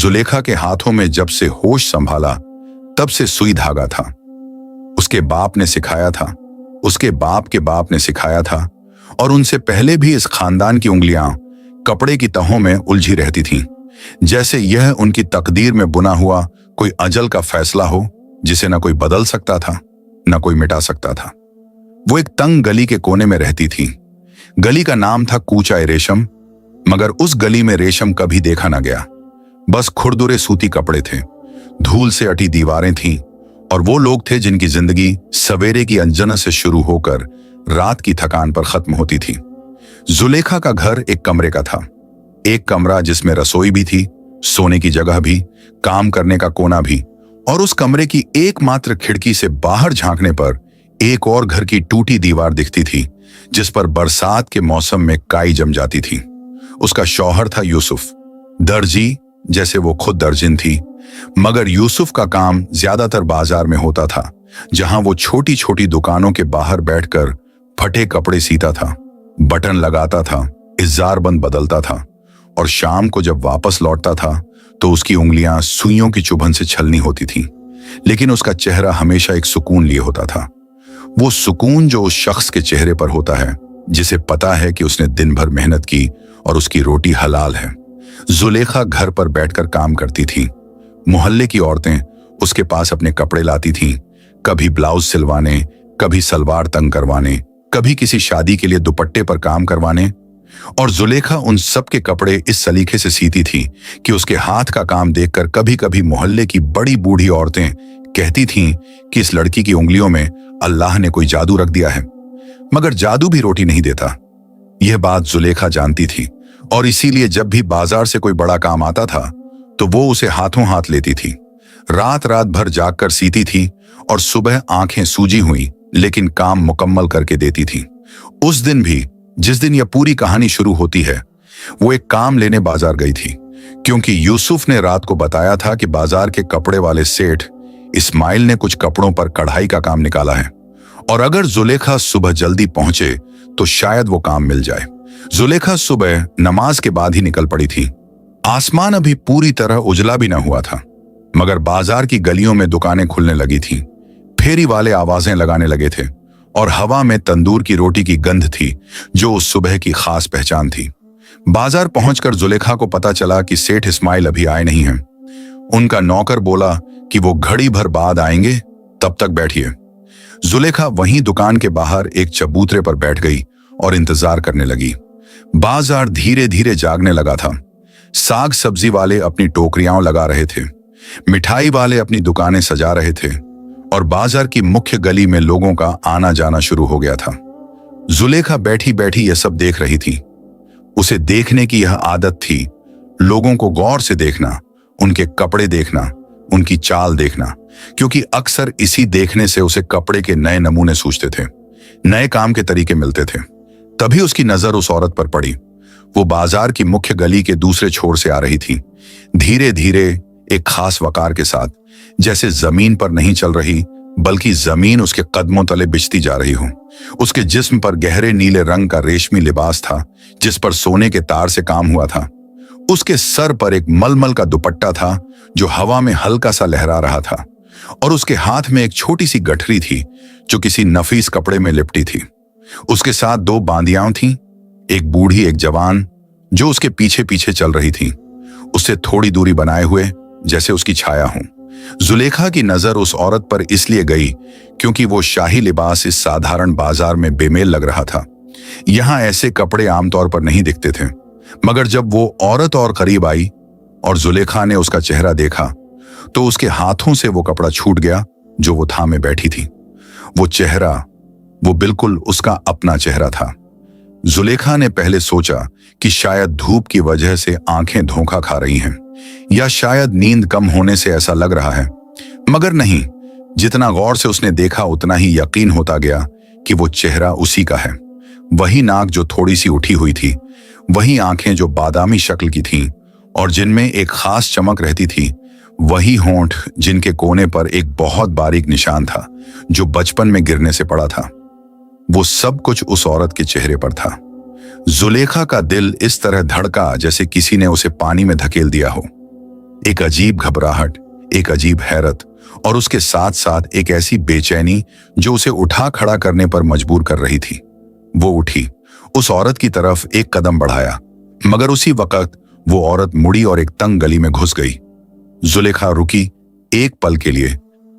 जुलेखा के हाथों में जब से होश संभाला तब से सुई धागा था। उसके बाप ने सिखाया था, उसके बाप के बाप ने सिखाया था, और उनसे पहले भी इस खानदान की उंगलियां कपड़े की तहों में उलझी रहती थीं, जैसे यह उनकी तकदीर में बुना हुआ कोई अजल का फैसला हो जिसे न कोई बदल सकता था न कोई मिटा सकता था। वो एक तंग गली के कोने में रहती थी। गली का नाम था कूचा रेशम, मगर उस गली में रेशम कभी देखा न गया। बस खुरदुरे सूती कपड़े थे, धूल से अटी दीवारें थीं, और वो लोग थे जिनकी जिंदगी सवेरे की अंजना से शुरू होकर रात की थकान पर खत्म होती थी। जुलेखा का घर एक कमरे का था, एक कमरा जिसमें रसोई भी थी, सोने की जगह भी, काम करने का कोना भी, और उस कमरे की एकमात्र खिड़की से बाहर झांकने पर एक और घर की टूटी दीवार दिखती थी जिस पर बरसात के मौसम में काई जम जाती थी। उसका शौहर था यूसुफ, दर्जी जैसे वो खुद दर्जिन थी, मगर यूसुफ का काम ज्यादातर बाजार में होता था, जहां वो छोटी छोटी दुकानों के बाहर बैठकर फटे कपड़े सीता था, बटन लगाता था, इज़्ज़ारबंद बदलता था, और शाम को जब वापस लौटता था तो उसकी उंगलियां सुइयों की चुभन से छलनी होती थीं, लेकिन उसका चेहरा हमेशा एक सुकून लिए होता था। वो सुकून जो उस शख्स के चेहरे पर होता है जिसे पता है कि उसने दिन भर मेहनत की और उसकी रोटी हलाल है। जुलेखा घर पर बैठकर काम करती थी। मोहल्ले की औरतें उसके पास अपने कपड़े लाती थीं, कभी ब्लाउज सिलवाने, कभी सलवार तंग करवाने, कभी किसी शादी के लिए दुपट्टे पर काम करवाने, और जुलेखा उन सब के कपड़े इस सलीके से सीती थी कि उसके हाथ का काम देखकर कभी कभी मोहल्ले की बड़ी बूढ़ी औरतें कहती थीं कि इस लड़की की उंगलियों में अल्लाह ने कोई जादू रख दिया है। मगर जादू भी रोटी नहीं देता, यह बात जुलेखा जानती थी, और इसीलिए जब भी बाजार से कोई बड़ा काम आता था तो वो उसे हाथों हाथ लेती थी। रात रात भर जागकर सीती थी और सुबह आंखें सूजी हुई लेकिन काम मुकम्मल करके देती थी। उस दिन भी, जिस दिन यह पूरी कहानी शुरू होती है, वो एक काम लेने बाजार गई थी, क्योंकि यूसुफ ने रात को बताया था कि बाजार के कपड़े वाले सेठ इस्माइल ने कुछ कपड़ों पर कढ़ाई का काम निकाला है, और अगर जुलेखा सुबह जल्दी पहुंचे तो शायद वो काम मिल जाए। जुलेखा सुबह नमाज के बाद ही निकल पड़ी थी। आसमान अभी पूरी तरह उजला भी न हुआ था, मगर बाजार की गलियों में दुकानें खुलने लगी थीं, फेरी वाले आवाजें लगाने लगे थे, और हवा में तंदूर की रोटी की गंध थी जो उस सुबह की खास पहचान थी। बाजार पहुंचकर जुलेखा को पता चला कि सेठ इस्माइल अभी आए नहीं हैं। उनका नौकर बोला कि वो घड़ी भर बाद आएंगे, तब तक बैठिए। जुलेखा वहीं दुकान के बाहर एक चबूतरे पर बैठ गई और इंतजार करने लगी। बाजार धीरे धीरे जागने लगा था। साग सब्जी वाले अपनी टोकरियां लगा रहे थे, मिठाई वाले अपनी दुकानें सजा रहे थे, और बाजार की मुख्य गली में लोगों का आना जाना शुरू हो गया था। जुलेखा बैठी बैठी यह सब देख रही थी। उसे देखने की यह आदत थी, लोगों को गौर से देखना, उनके कपड़े देखना, उनकी चाल देखना, क्योंकि अक्सर इसी देखने से उसे कपड़े के नए नमूने सूझते थे, नए काम के तरीके मिलते थे। तभी उसकी नजर उस औरत पर पड़ी। वो बाजार की मुख्य गली के दूसरे छोर से आ रही थी, धीरे धीरे, एक खास वकार के साथ, जैसे जमीन पर नहीं चल रही बल्कि जमीन उसके कदमों तले बिछती जा रही हो। उसके जिस्म पर गहरे नीले रंग का रेशमी लिबास था जिस पर सोने के तार से काम हुआ था। उसके सर पर एक मलमल का दुपट्टा था जो हवा में हल्का सा लहरा रहा था, और उसके हाथ में एक छोटी सी गठरी थी जो किसी नफीस कपड़े में लिपटी थी। उसके साथ दो बांदियां थीं, एक बूढ़ी एक जवान, जो उसके पीछे पीछे चल रही थी, उससे थोड़ी दूरी बनाए हुए जैसे उसकी छाया हो। जुलेखा की नजर उस औरत पर इसलिए गई क्योंकि वो शाही लिबास इस साधारण बाजार में बेमेल लग रहा था। यहां ऐसे कपड़े आमतौर पर नहीं दिखते थे, मगर जब वो औरत और करीब आई और जुलेखा ने उसका चेहरा देखा तो उसके हाथों से वो कपड़ा छूट गया जो वो थामे बैठी थी। वो चेहरा, वो बिल्कुल उसका अपना चेहरा था। जुलेखा ने पहले सोचा कि शायद धूप की वजह से आंखें धोखा खा रही हैं, या शायद नींद कम होने से ऐसा लग रहा है, मगर नहीं। जितना गौर से उसने देखा उतना ही यकीन होता गया कि वो चेहरा उसी का है। वही नाक जो थोड़ी सी उठी हुई थी, वही आंखें जो बादामी शक्ल की थीं और जिनमें एक खास चमक रहती थी, वही होंठ जिनके कोने पर एक बहुत बारीक निशान था जो बचपन में गिरने से पड़ा था। वो सब कुछ उस औरत के चेहरे पर था। जुलेखा का दिल इस तरह धड़का जैसे किसी ने उसे पानी में धकेल दिया हो। एक अजीब घबराहट, एक अजीब हैरत और उसके साथ साथ एक ऐसी बेचैनी जो उसे उठा खड़ा करने पर मजबूर कर रही थी। वो उठी, उस औरत की तरफ एक कदम बढ़ाया, मगर उसी वक्त वो औरत मुड़ी और एक तंग गली में घुस गई। जुलेखा रुकी एक पल के लिए,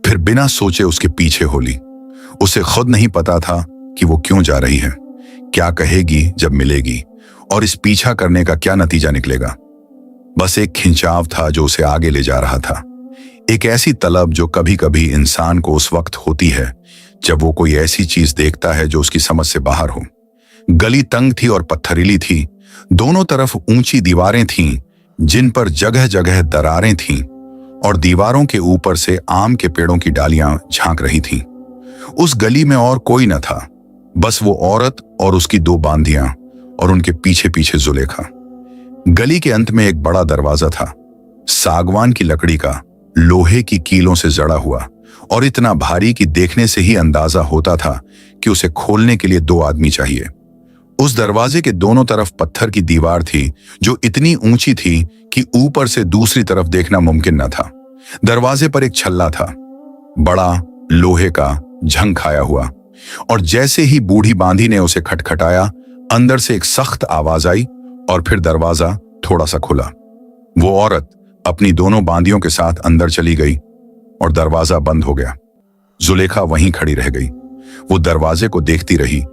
फिर बिना सोचे उसके पीछे हो ली। उसे खुद नहीं पता था कि वो क्यों जा रही है, क्या कहेगी जब मिलेगी, और इस पीछा करने का क्या नतीजा निकलेगा। बस एक खिंचाव था जो उसे आगे ले जा रहा था, एक ऐसी तलब जो कभी कभी इंसान को उस वक्त होती है जब वो कोई ऐसी चीज देखता है जो उसकी समझ से बाहर हो। गली तंग थी और पत्थरीली थी, दोनों तरफ ऊंची दीवारें थीं जिन पर जगह जगह दरारें थीं और दीवारों के ऊपर से आम के पेड़ों की डालियां झांक रही थीं। उस गली में और कोई न था, बस वो औरत और उसकी दो बांधियां और उनके पीछे पीछे जुलेखा। गली के अंत में एक बड़ा दरवाजा था, सागवान की लकड़ी का, लोहे की कीलों से जड़ा हुआ और इतना भारी कि देखने से ही अंदाजा होता था कि उसे खोलने के लिए दो आदमी चाहिए। उस दरवाजे के दोनों तरफ पत्थर की दीवार थी जो इतनी ऊंची थी कि ऊपर से दूसरी तरफ देखना मुमकिन न था। दरवाजे पर एक छल्ला था, बड़ा, लोहे का, झंग खाया हुआ, और जैसे ही बूढ़ी बांधी ने उसे खटखटाया, अंदर से एक सख्त आवाज आई और फिर दरवाजा थोड़ा सा खुला। वो औरत अपनी दोनों बांधियों के साथ अंदर चली गई और दरवाजा बंद हो गया। जुलेखा वहीं खड़ी रह गई। वो दरवाजे को देखती रही,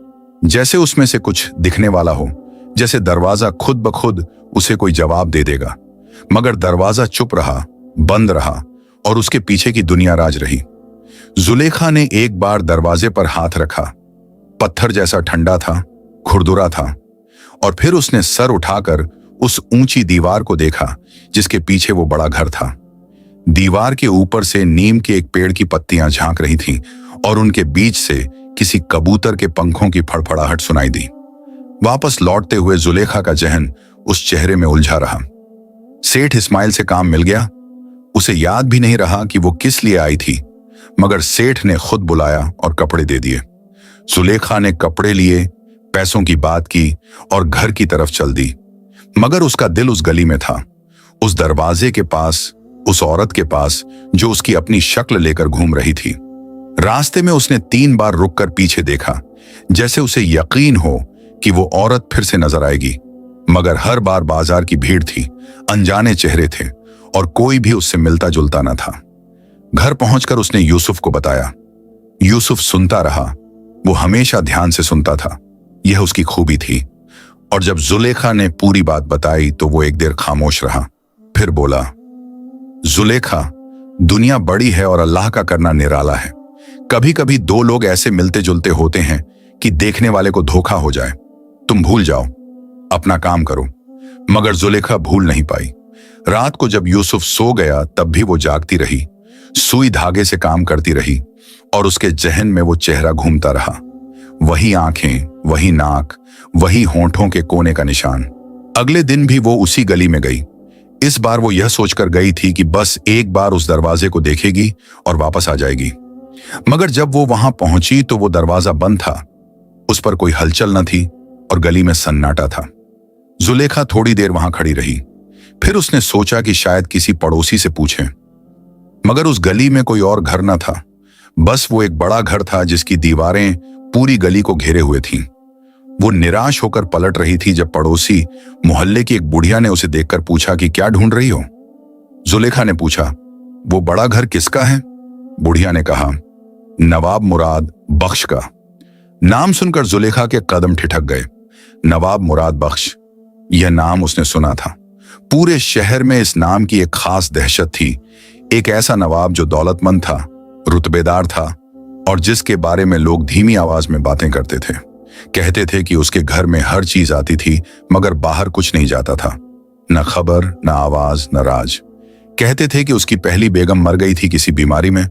जैसे उसमें से कुछ दिखने वाला हो, जैसे दरवाजा खुद ब खुद उसे कोई जवाब दे देगा। मगर दरवाजा चुप रहा, बंद रहा और उसके पीछे की दुनिया राज रही। जुलेखा ने एक बार दरवाजे पर हाथ रखा, पत्थर जैसा ठंडा था, खुरदुरा था, और फिर उसने सर उठाकर उस ऊंची दीवार को देखा जिसके पीछे वो बड़ा घर था। दीवार के ऊपर से नीम के एक पेड़ की पत्तियां झांक रही थीं और उनके बीच से किसी कबूतर के पंखों की फड़फड़ाहट सुनाई दी। वापस लौटते हुए जुलेखा का जहन उस चेहरे में उलझा रहा। सेठ इस्माइल से काम मिल गया। उसे याद भी नहीं रहा कि वो किस लिए आई थी, मगर सेठ ने खुद बुलाया और कपड़े दे दिए। जुलेखा ने कपड़े लिए, पैसों की बात की और घर की तरफ चल दी। मगर उसका दिल उस गली में था, उस दरवाजे के पास, उस औरत के पास जो उसकी अपनी शक्ल लेकर घूम रही थी। रास्ते में उसने 3 बार रुककर पीछे देखा, जैसे उसे यकीन हो कि वो औरत फिर से नजर आएगी, मगर हर बार बाजार की भीड़ थी, अनजाने चेहरे थे और कोई भी उससे मिलता जुलता न था। घर पहुंचकर उसने यूसुफ को बताया। यूसुफ सुनता रहा, वो हमेशा ध्यान से सुनता था, यह उसकी खूबी थी। और जब जुलेखा ने पूरी बात बताई तो वो एक देर खामोश रहा, फिर बोला, जुलेखा, दुनिया बड़ी है और अल्लाह का करना निराला है। कभी कभी 2 लोग ऐसे मिलते जुलते होते हैं कि देखने वाले को धोखा हो जाए। तुम भूल जाओ, अपना काम करो। मगर जुलेखा भूल नहीं पाई। रात को जब यूसुफ सो गया तब भी वो जागती रही, सुई धागे से काम करती रही और उसके जहन में वो चेहरा घूमता रहा। वही आंखें, वही नाक, वही होंठों के कोने का निशान। अगले दिन भी वो उसी गली में गई। इस बार वो यह सोचकर गई थी कि बस एक बार उस दरवाजे को देखेगी और वापस आ जाएगी। मगर जब वो वहां पहुंची तो वो दरवाजा बंद था, उस पर कोई हलचल न थी और गली में सन्नाटा था। जुलेखा थोड़ी देर वहां खड़ी रही, फिर उसने सोचा कि शायद किसी पड़ोसी से पूछें। मगर उस गली में कोई और घर न था, बस वो एक बड़ा घर था जिसकी दीवारें पूरी गली को घेरे हुए थीं। वो निराश होकर पलट रही थी जब पड़ोसी मोहल्ले की एक बुढ़िया ने उसे देखकर पूछा कि क्या ढूंढ रही हो। जुलेखा ने पूछा, वो बड़ा घर किसका है? बुढ़िया ने कहा, नवाब मुराद बख्श का। नाम सुनकर जुलेखा के कदम ठिठक गए। नवाब मुराद बख्श, यह नाम उसने सुना था। पूरे शहर में इस नाम की एक खास दहशत थी। एक ऐसा नवाब जो दौलतमंद था, रुतबेदार था और जिसके बारे में लोग धीमी आवाज में बातें करते थे। कहते थे कि उसके घर में हर चीज आती थी मगर बाहर कुछ नहीं जाता था, न खबर, न आवाज, न राज। कहते थे कि उसकी पहली बेगम मर गई थी किसी बीमारी में,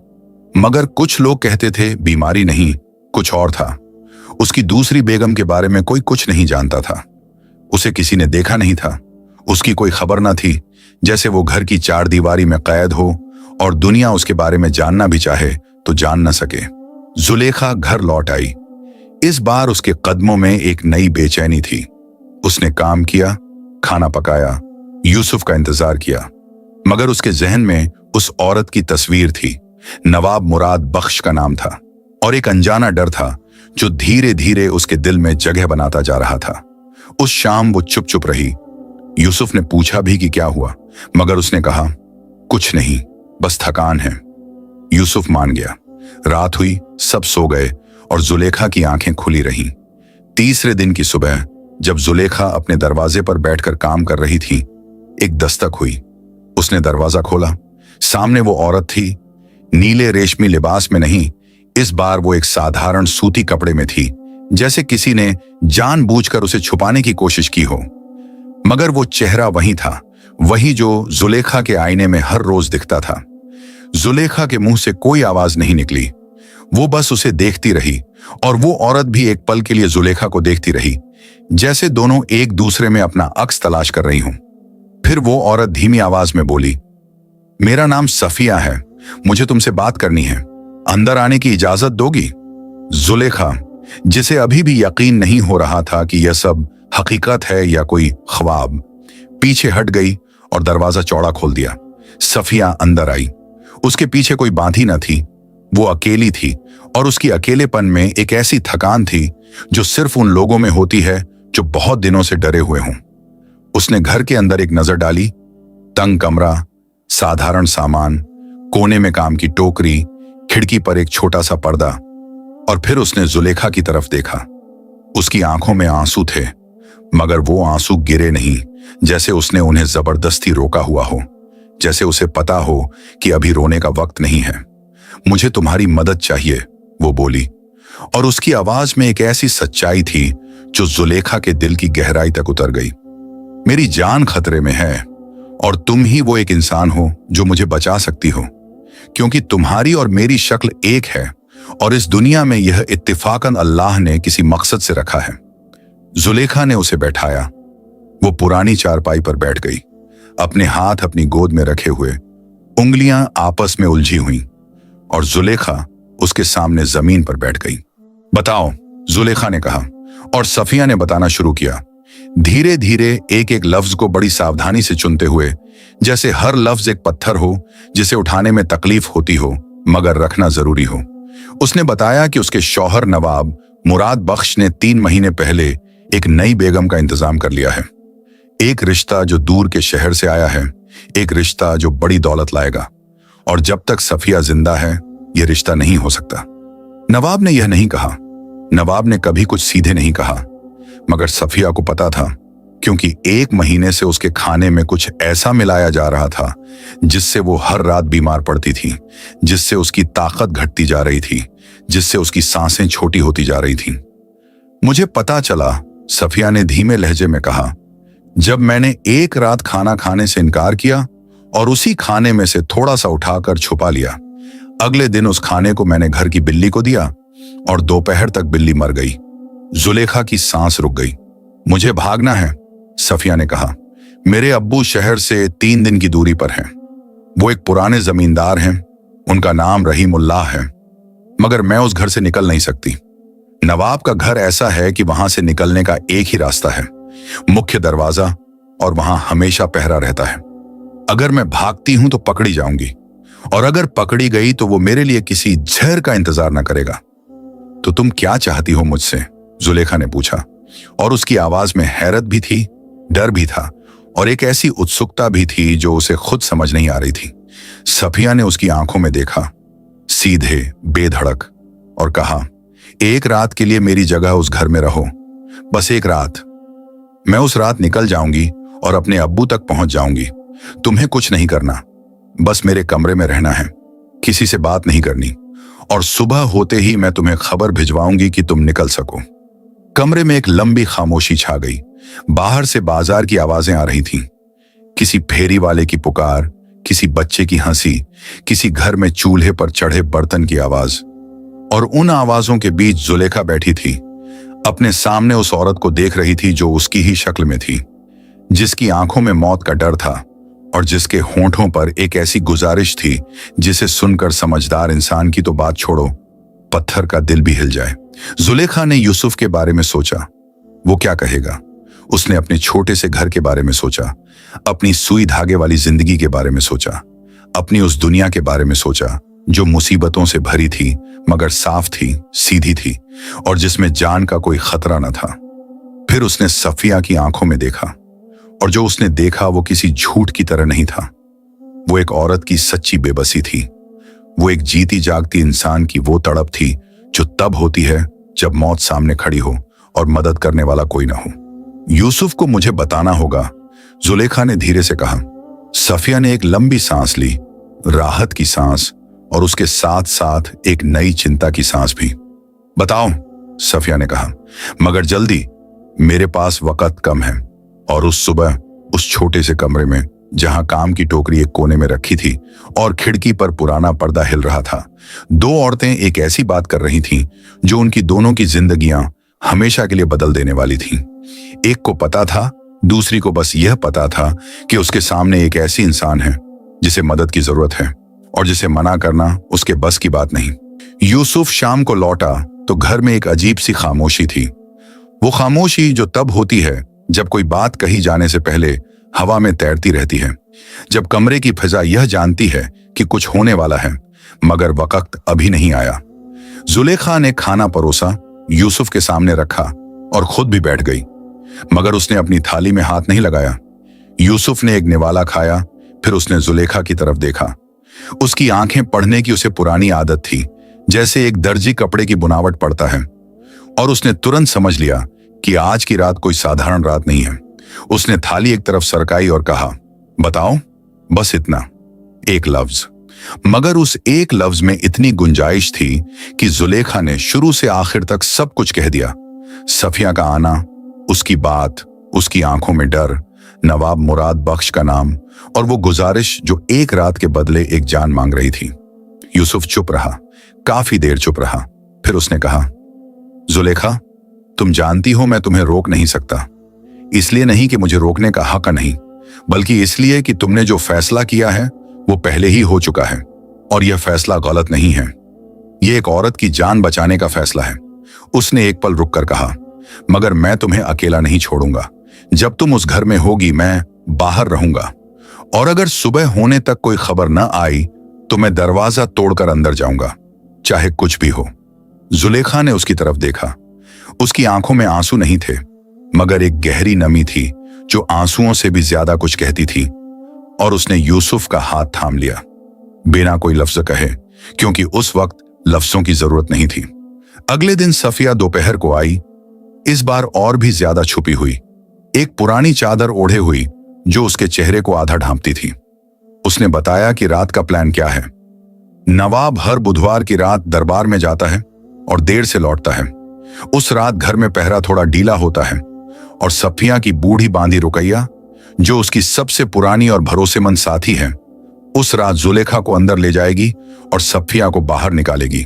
मगर कुछ लोग कहते थे बीमारी नहीं, कुछ और था। उसकी दूसरी बेगम के बारे में कोई कुछ नहीं जानता था। उसे किसी ने देखा नहीं था, उसकी कोई खबर न थी, जैसे वो घर की 4 दीवारी में कैद हो और दुनिया उसके बारे में जानना भी चाहे तो जान न सके। जुलेखा घर लौट आई। इस बार उसके कदमों में एक नई बेचैनी थी। उसने काम किया, खाना पकाया, यूसुफ का इंतजार किया, मगर उसके जहन में उस औरत की तस्वीर थी। नवाब मुराद बख्श का नाम था और एक अनजाना डर था जो धीरे धीरे उसके दिल में जगह बनाता जा रहा था। उस शाम वो चुप चुप रही। यूसुफ ने पूछा भी कि क्या हुआ, मगर उसने कहा, कुछ नहीं, बस थकान है। यूसुफ मान गया। रात हुई, सब सो गए और जुलेखा की आंखें खुली रहीं। तीसरे दिन की सुबह जब जुलेखा अपने दरवाजे पर बैठकर काम कर रही थी, एक दस्तक हुई। उसने दरवाजा खोला। सामने वो औरत थी, नीले रेशमी लिबास में नहीं, इस बार वो एक साधारण सूती कपड़े में थी, जैसे किसी ने जानबूझकर उसे छुपाने की कोशिश की हो। मगर वो चेहरा वही था, वही जो जुलेखा के आईने में हर रोज दिखता था। जुलेखा के मुंह से कोई आवाज नहीं निकली। वो बस उसे देखती रही और वो औरत भी एक पल के लिए जुलेखा को देखती रही, जैसे दोनों एक दूसरे में अपना अक्स तलाश कर रही हों। फिर वो औरत धीमी आवाज में बोली, मेरा नाम सफिया है, मुझे तुमसे बात करनी है, अंदर आने की इजाजत दोगी? जुलेखा, जिसे अभी भी यकीन नहीं हो रहा था कि यह सब हकीकत है या कोई ख्वाब, पीछे हट गई और दरवाजा चौड़ा खोल दिया। सफिया अंदर आई। उसके पीछे कोई बांधी न थी। वो अकेली थी और उसकी अकेलेपन में एक ऐसी थकान थी जो सिर्फ उन लोगों में होती है जो बहुत दिनों से डरे हुए हों। उसने घर के अंदर एक नजर डाली। तंग कमरा, साधारण सामान, कोने में काम की टोकरी, खिड़की पर एक छोटा सा पर्दा, और फिर उसने जुलेखा की तरफ देखा। उसकी आंखों में आंसू थे, मगर वो आंसू गिरे नहीं, जैसे उसने उन्हें जबरदस्ती रोका हुआ हो, जैसे उसे पता हो कि अभी रोने का वक्त नहीं है। मुझे तुम्हारी मदद चाहिए, वो बोली, और उसकी आवाज में एक ऐसी सच्चाई थी जो जुलेखा के दिल की गहराई तक उतर गई। मेरी जान खतरे में है और तुम ही वो एक इंसान हो जो मुझे बचा सकती हो, क्योंकि तुम्हारी और मेरी शक्ल एक है और इस दुनिया में यह इत्तिफाकन अल्लाह ने किसी मकसद से रखा है। जुलेखा ने उसे बैठाया। वो पुरानी चारपाई पर बैठ गई, अपने हाथ अपनी गोद में रखे हुए, उंगलियां आपस में उलझी हुईं, और जुलेखा उसके सामने जमीन पर बैठ गई। बताओ, जुलेखा ने कहा, और सफिया ने बताना शुरू किया, धीरे धीरे एक एक लफ्ज को बड़ी सावधानी से चुनते हुए, जैसे हर लफ्ज एक पत्थर हो जिसे उठाने में तकलीफ होती हो मगर रखना जरूरी हो। उसने बताया कि उसके शौहर नवाब मुराद बख्श ने 3 महीने पहले एक नई बेगम का इंतजाम कर लिया है। एक रिश्ता जो दूर के शहर से आया है, एक रिश्ता जो बड़ी दौलत लाएगा, और जब तक सफिया जिंदा है यह रिश्ता नहीं हो सकता। नवाब ने यह नहीं कहा, नवाब ने कभी कुछ सीधे नहीं कहा, मगर सफिया को पता था, क्योंकि 1 महीने से उसके खाने में कुछ ऐसा मिलाया जा रहा था जिससे वो हर रात बीमार पड़ती थी, जिससे उसकी ताकत घटती जा रही थी, जिससे उसकी सांसें छोटी होती जा रही थीं। मुझे पता चला, सफिया ने धीमे लहजे में कहा, जब मैंने एक रात खाना खाने से इनकार किया और उसी खाने में से थोड़ा सा उठाकर छुपा लिया। अगले दिन उस खाने को मैंने घर की बिल्ली को दिया और दोपहर तक बिल्ली मर गई। जुलेखा की सांस रुक गई। मुझे भागना है, सफिया ने कहा। मेरे अब्बू शहर से 3 दिन की दूरी पर हैं। वो एक पुराने जमींदार हैं, उनका नाम रहीमुल्लाह है, मगर मैं उस घर से निकल नहीं सकती। नवाब का घर ऐसा है कि वहां से निकलने का एक ही रास्ता है, मुख्य दरवाजा, और वहां हमेशा पहरा रहता है। अगर मैं भागती हूं तो पकड़ी जाऊंगी, और अगर पकड़ी गई तो वो मेरे लिए किसी जहर का इंतजार न करेगा। तो तुम क्या चाहती हो मुझसे? जुलेखा ने पूछा, और उसकी आवाज में हैरत भी थी, डर भी था, और एक ऐसी उत्सुकता भी थी जो उसे खुद समझ नहीं आ रही थी। सफिया ने उसकी आंखों में देखा, सीधे, बेधड़क, और कहा, एक रात के लिए मेरी जगह उस घर में रहो, बस एक रात। मैं उस रात निकल जाऊंगी और अपने अब्बू तक पहुंच जाऊंगी। तुम्हें कुछ नहीं करना, बस मेरे कमरे में रहना है, किसी से बात नहीं करनी, और सुबह होते ही मैं तुम्हें खबर भिजवाऊंगी कि तुम निकल सको। कमरे में एक लंबी खामोशी छा गई। बाहर से बाजार की आवाजें आ रही थीं, किसी फेरी वाले की पुकार, किसी बच्चे की हंसी, किसी घर में चूल्हे पर चढ़े बर्तन की आवाज, और उन आवाजों के बीच जुलेखा बैठी थी, अपने सामने उस औरत को देख रही थी जो उसकी ही शक्ल में थी, जिसकी आंखों में मौत का डर था और जिसके होंठों पर एक ऐसी गुजारिश थी जिसे सुनकर समझदार इंसान की तो बात छोड़ो, पत्थर का दिल भी हिल जाए। जुलेखा ने यूसुफ के बारे में सोचा, वो क्या कहेगा? उसने अपने छोटे से घर के बारे में सोचा, अपनी सुई धागे वाली जिंदगी के बारे में सोचा, अपनी उस दुनिया के बारे में सोचा जो मुसीबतों से भरी थी मगर साफ थी, सीधी थी और जिसमें जान का कोई खतरा न था। फिर उसने सफिया की आंखों में देखा और जो उसने देखा वो किसी झूठ की तरह नहीं था। वो एक औरत की सच्ची बेबसी थी। वो एक जीती जागती इंसान की वो तड़प थी जो तब होती है जब मौत सामने खड़ी हो और मदद करने वाला कोई ना हो। यूसुफ को मुझे बताना होगा, जुलेखा ने धीरे से कहा। सफिया ने एक लंबी सांस ली, राहत की सांस, और उसके साथ साथ एक नई चिंता की सांस भी। बताओ, सफिया ने कहा, मगर जल्दी, मेरे पास वक्त कम है। और उस सुबह उस छोटे से कमरे में जहां काम की टोकरी एक कोने में रखी थी और खिड़की पर पुराना पर्दा हिल रहा था, दो औरतें एक ऐसी बात कर रही थीं जो उनकी दोनों की जिंदगियां हमेशा के लिए बदल देने वाली थीं। एक को पता था, दूसरी को बस यह पता था कि उसके सामने एक ऐसी इंसान है जिसे मदद की जरूरत है और जिसे मना करना उसके बस की बात नहीं। यूसुफ शाम को लौटा तो घर में एक अजीब सी खामोशी थी। वो खामोशी जो तब होती है जब कोई बात कही जाने से पहले हवा में तैरती रहती है, जब कमरे की फिजा यह जानती है कि कुछ होने वाला है मगर वक्त अभी नहीं आया। जुलेखा ने खाना परोसा, यूसुफ के सामने रखा और खुद भी बैठ गई, मगर उसने अपनी थाली में हाथ नहीं लगाया। यूसुफ ने एक निवाला खाया, फिर उसने जुलेखा की तरफ देखा। उसकी आंखें पढ़ने की उसे पुरानी आदत थी, जैसे एक दर्जी कपड़े की बुनावट पड़ता है, और उसने तुरंत समझ लिया कि आज की रात कोई साधारण रात नहीं है। उसने थाली एक तरफ सरकाई और कहा, बताओ, बस इतना, एक लफ्ज। मगर उस एक लफ्ज में इतनी गुंजाइश थी कि जुलेखा ने शुरू से आखिर तक सब कुछ कह दिया। सफिया का आना, उसकी बात, उसकी आंखों में डर, नवाब मुराद बख्श का नाम और वो गुजारिश जो एक रात के बदले एक जान मांग रही थी। यूसुफ चुप रहा, काफी देर चुप रहा। फिर उसने कहा, जुलेखा, तुम जानती हो मैं तुम्हें रोक नहीं सकता। इसलिए नहीं कि मुझे रोकने का हक नहीं, बल्कि इसलिए कि तुमने जो फैसला किया है वो पहले ही हो चुका है और यह फैसला गलत नहीं है। यह एक औरत की जान बचाने का फैसला है। उसने एक पल रुककर कहा, मगर मैं तुम्हें अकेला नहीं छोड़ूंगा। जब तुम उस घर में होगी मैं बाहर रहूंगा, और अगर सुबह होने तक कोई खबर न आई तो मैं दरवाजा तोड़कर अंदर जाऊंगा, चाहे कुछ भी हो। जुलेखा ने उसकी तरफ देखा। उसकी आंखों में आंसू नहीं थे, मगर एक गहरी नमी थी जो आंसुओं से भी ज्यादा कुछ कहती थी। और उसने यूसुफ का हाथ थाम लिया, बिना कोई लफ्ज कहे, क्योंकि उस वक्त लफ्जों की जरूरत नहीं थी। अगले दिन सफिया दोपहर को आई, इस बार और भी ज्यादा छुपी हुई, एक पुरानी चादर ओढ़े हुई जो उसके चेहरे को आधा ढांपती थी। उसने बताया कि रात का प्लान क्या है। नवाब हर बुधवार की रात दरबार में जाता है और देर से लौटता है। उस रात घर में पहरा थोड़ा ढीला होता है और सफिया की बूढ़ी बांधी रुकैया, जो उसकी सबसे पुरानी और भरोसेमंद साथी है, उस रात जुलेखा को अंदर ले जाएगी और सफिया को बाहर निकालेगी।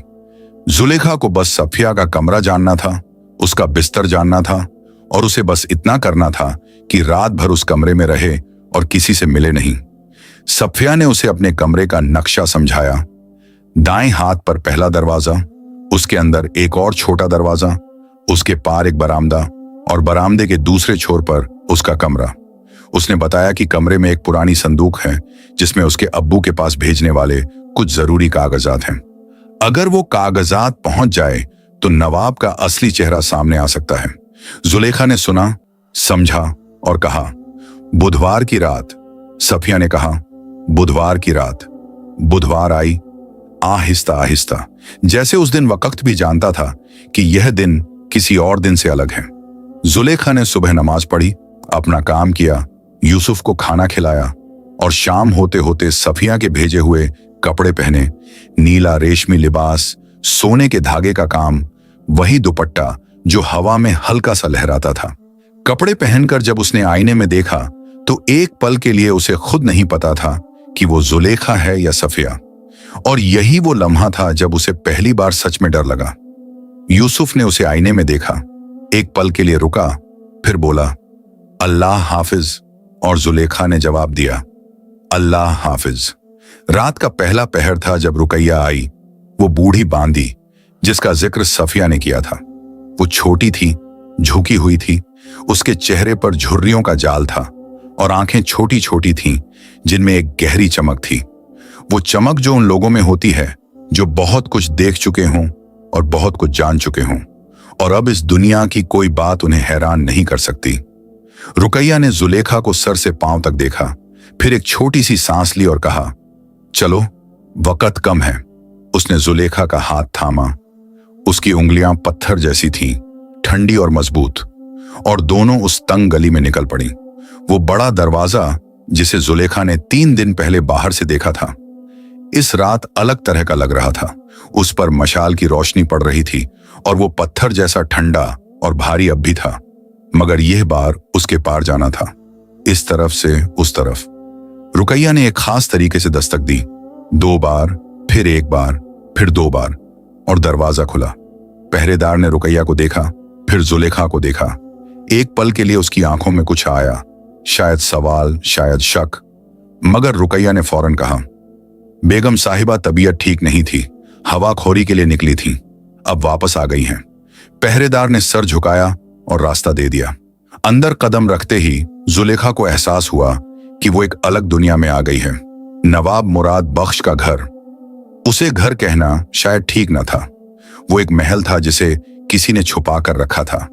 जुलेखा को बस सफिया का कमरा जानना था, उसका बिस्तर जानना था, और उसे बस इतना करना था कि रात भर उस कमरे में रहे और किसी से मिले नहीं। सफिया ने उसे अपने कमरे का नक्शा समझाया। दाएं हाथ पर पहला दरवाजा, उसके अंदर एक और छोटा दरवाजा, उसके पार एक बरामदा और बरामदे के दूसरे छोर पर उसका कमरा। उसने बताया कि कमरे में एक पुरानी संदूक है जिसमें उसके अब्बू के पास भेजने वाले कुछ जरूरी कागजात हैं। अगर वो कागजात पहुंच जाए तो नवाब का असली चेहरा सामने आ सकता है। जुलेखा ने सुना, समझा और कहा, बुधवार की रात। सफिया ने कहा, बुधवार की रात। बुधवार आई, आहिस्ता आहिस्ता, जैसे उस दिन वक्त भी जानता था कि यह दिन किसी और दिन से अलग है। जुलेखा ने सुबह नमाज पढ़ी, अपना काम किया, यूसुफ को खाना खिलाया और शाम होते होते सफिया के भेजे हुए कपड़े पहने। नीला रेशमी लिबास, सोने के धागे का काम, वही दुपट्टा जो हवा में हल्का सा लहराता था। कपड़े पहनकर जब उसने आईने में देखा तो एक पल के लिए उसे खुद नहीं पता था कि वो जुलेखा है या सफिया। और यही वो लम्हा था जब उसे पहली बार सच में डर लगा। यूसुफ ने उसे आईने में देखा, एक पल के लिए रुका, फिर बोला, अल्लाह हाफिज। और जुलेखा ने जवाब दिया, अल्लाह हाफिज। रात का पहला पहर था जब रुकैया आई, वो बूढ़ी बांदी जिसका जिक्र सफिया ने किया था। वो छोटी थी, झुकी हुई थी, उसके चेहरे पर झुर्रियों का जाल था और आंखें छोटी छोटी थीं जिनमें एक गहरी चमक थी। वो चमक जो उन लोगों में होती है जो बहुत कुछ देख चुके हों और बहुत कुछ जान चुके हों, और अब इस दुनिया की कोई बात उन्हें हैरान नहीं कर सकती। रुकैया ने जुलेखा को सर से पांव तक देखा, फिर एक छोटी सी सांस ली और कहा, चलो वक्त कम है। उसने जुलेखा का हाथ थामा। उसकी उंगलियां पत्थर जैसी थीं, ठंडी और मजबूत, और दोनों उस तंग गली में निकल पड़ी। वो बड़ा दरवाजा जिसे जुलेखा ने 3 दिन पहले बाहर से देखा था, इस रात अलग तरह का लग रहा था। उस पर मशाल की रोशनी पड़ रही थी और वो पत्थर जैसा ठंडा और भारी अब भी था, मगर यह बार उसके पार जाना था, इस तरफ से उस तरफ। रुकैया ने एक खास तरीके से दस्तक दी, 2 बार, फिर 1 बार, फिर 2 बार, और दरवाजा खुला। पहरेदार ने रुकैया को देखा, फिर जुलेखा को देखा। एक पल के लिए उसकी आंखों में कुछ आया, शायद सवाल, शायद शक, मगर रुकैया ने फौरन कहा, बेगम साहिबा तबीयत ठीक नहीं थी, हवाखोरी के लिए निकली थी, अब वापस आ गई हैं। पहरेदार ने सर झुकाया और रास्ता दे दिया। अंदर कदम रखते ही जुलेखा को एहसास हुआ कि वो एक अलग दुनिया में आ गई है। नवाब मुराद बख्श का घर, उसे घर कहना शायद ठीक न था। वो एक महल था जिसे किसी ने छुपा कर रखा था।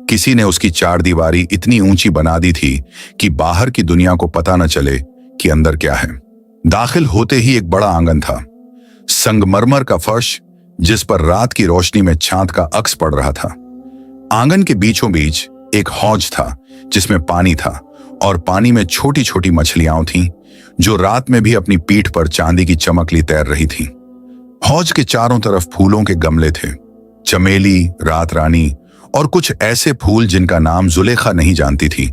किसी ने उसकी 4 दीवारी इतनी ऊंची बना दी थी कि बाहर की दुनिया को पता न चले कि अंदर क्या है। दाखिल होते ही एक बड़ा आंगन था, संगमरमर का फर्श जिस पर रात की रोशनी में चांद का अक्स पड़ रहा था। आंगन के बीचों बीच एक हौज था जिसमें पानी था, और पानी में छोटी छोटी मछलियां थीं जो रात में भी अपनी पीठ पर चांदी की चमकली तैर रही थीं। हौज के चारों तरफ फूलों के गमले थे, चमेली, रात रानी और कुछ ऐसे फूल जिनका नाम जुलेखा नहीं जानती थी,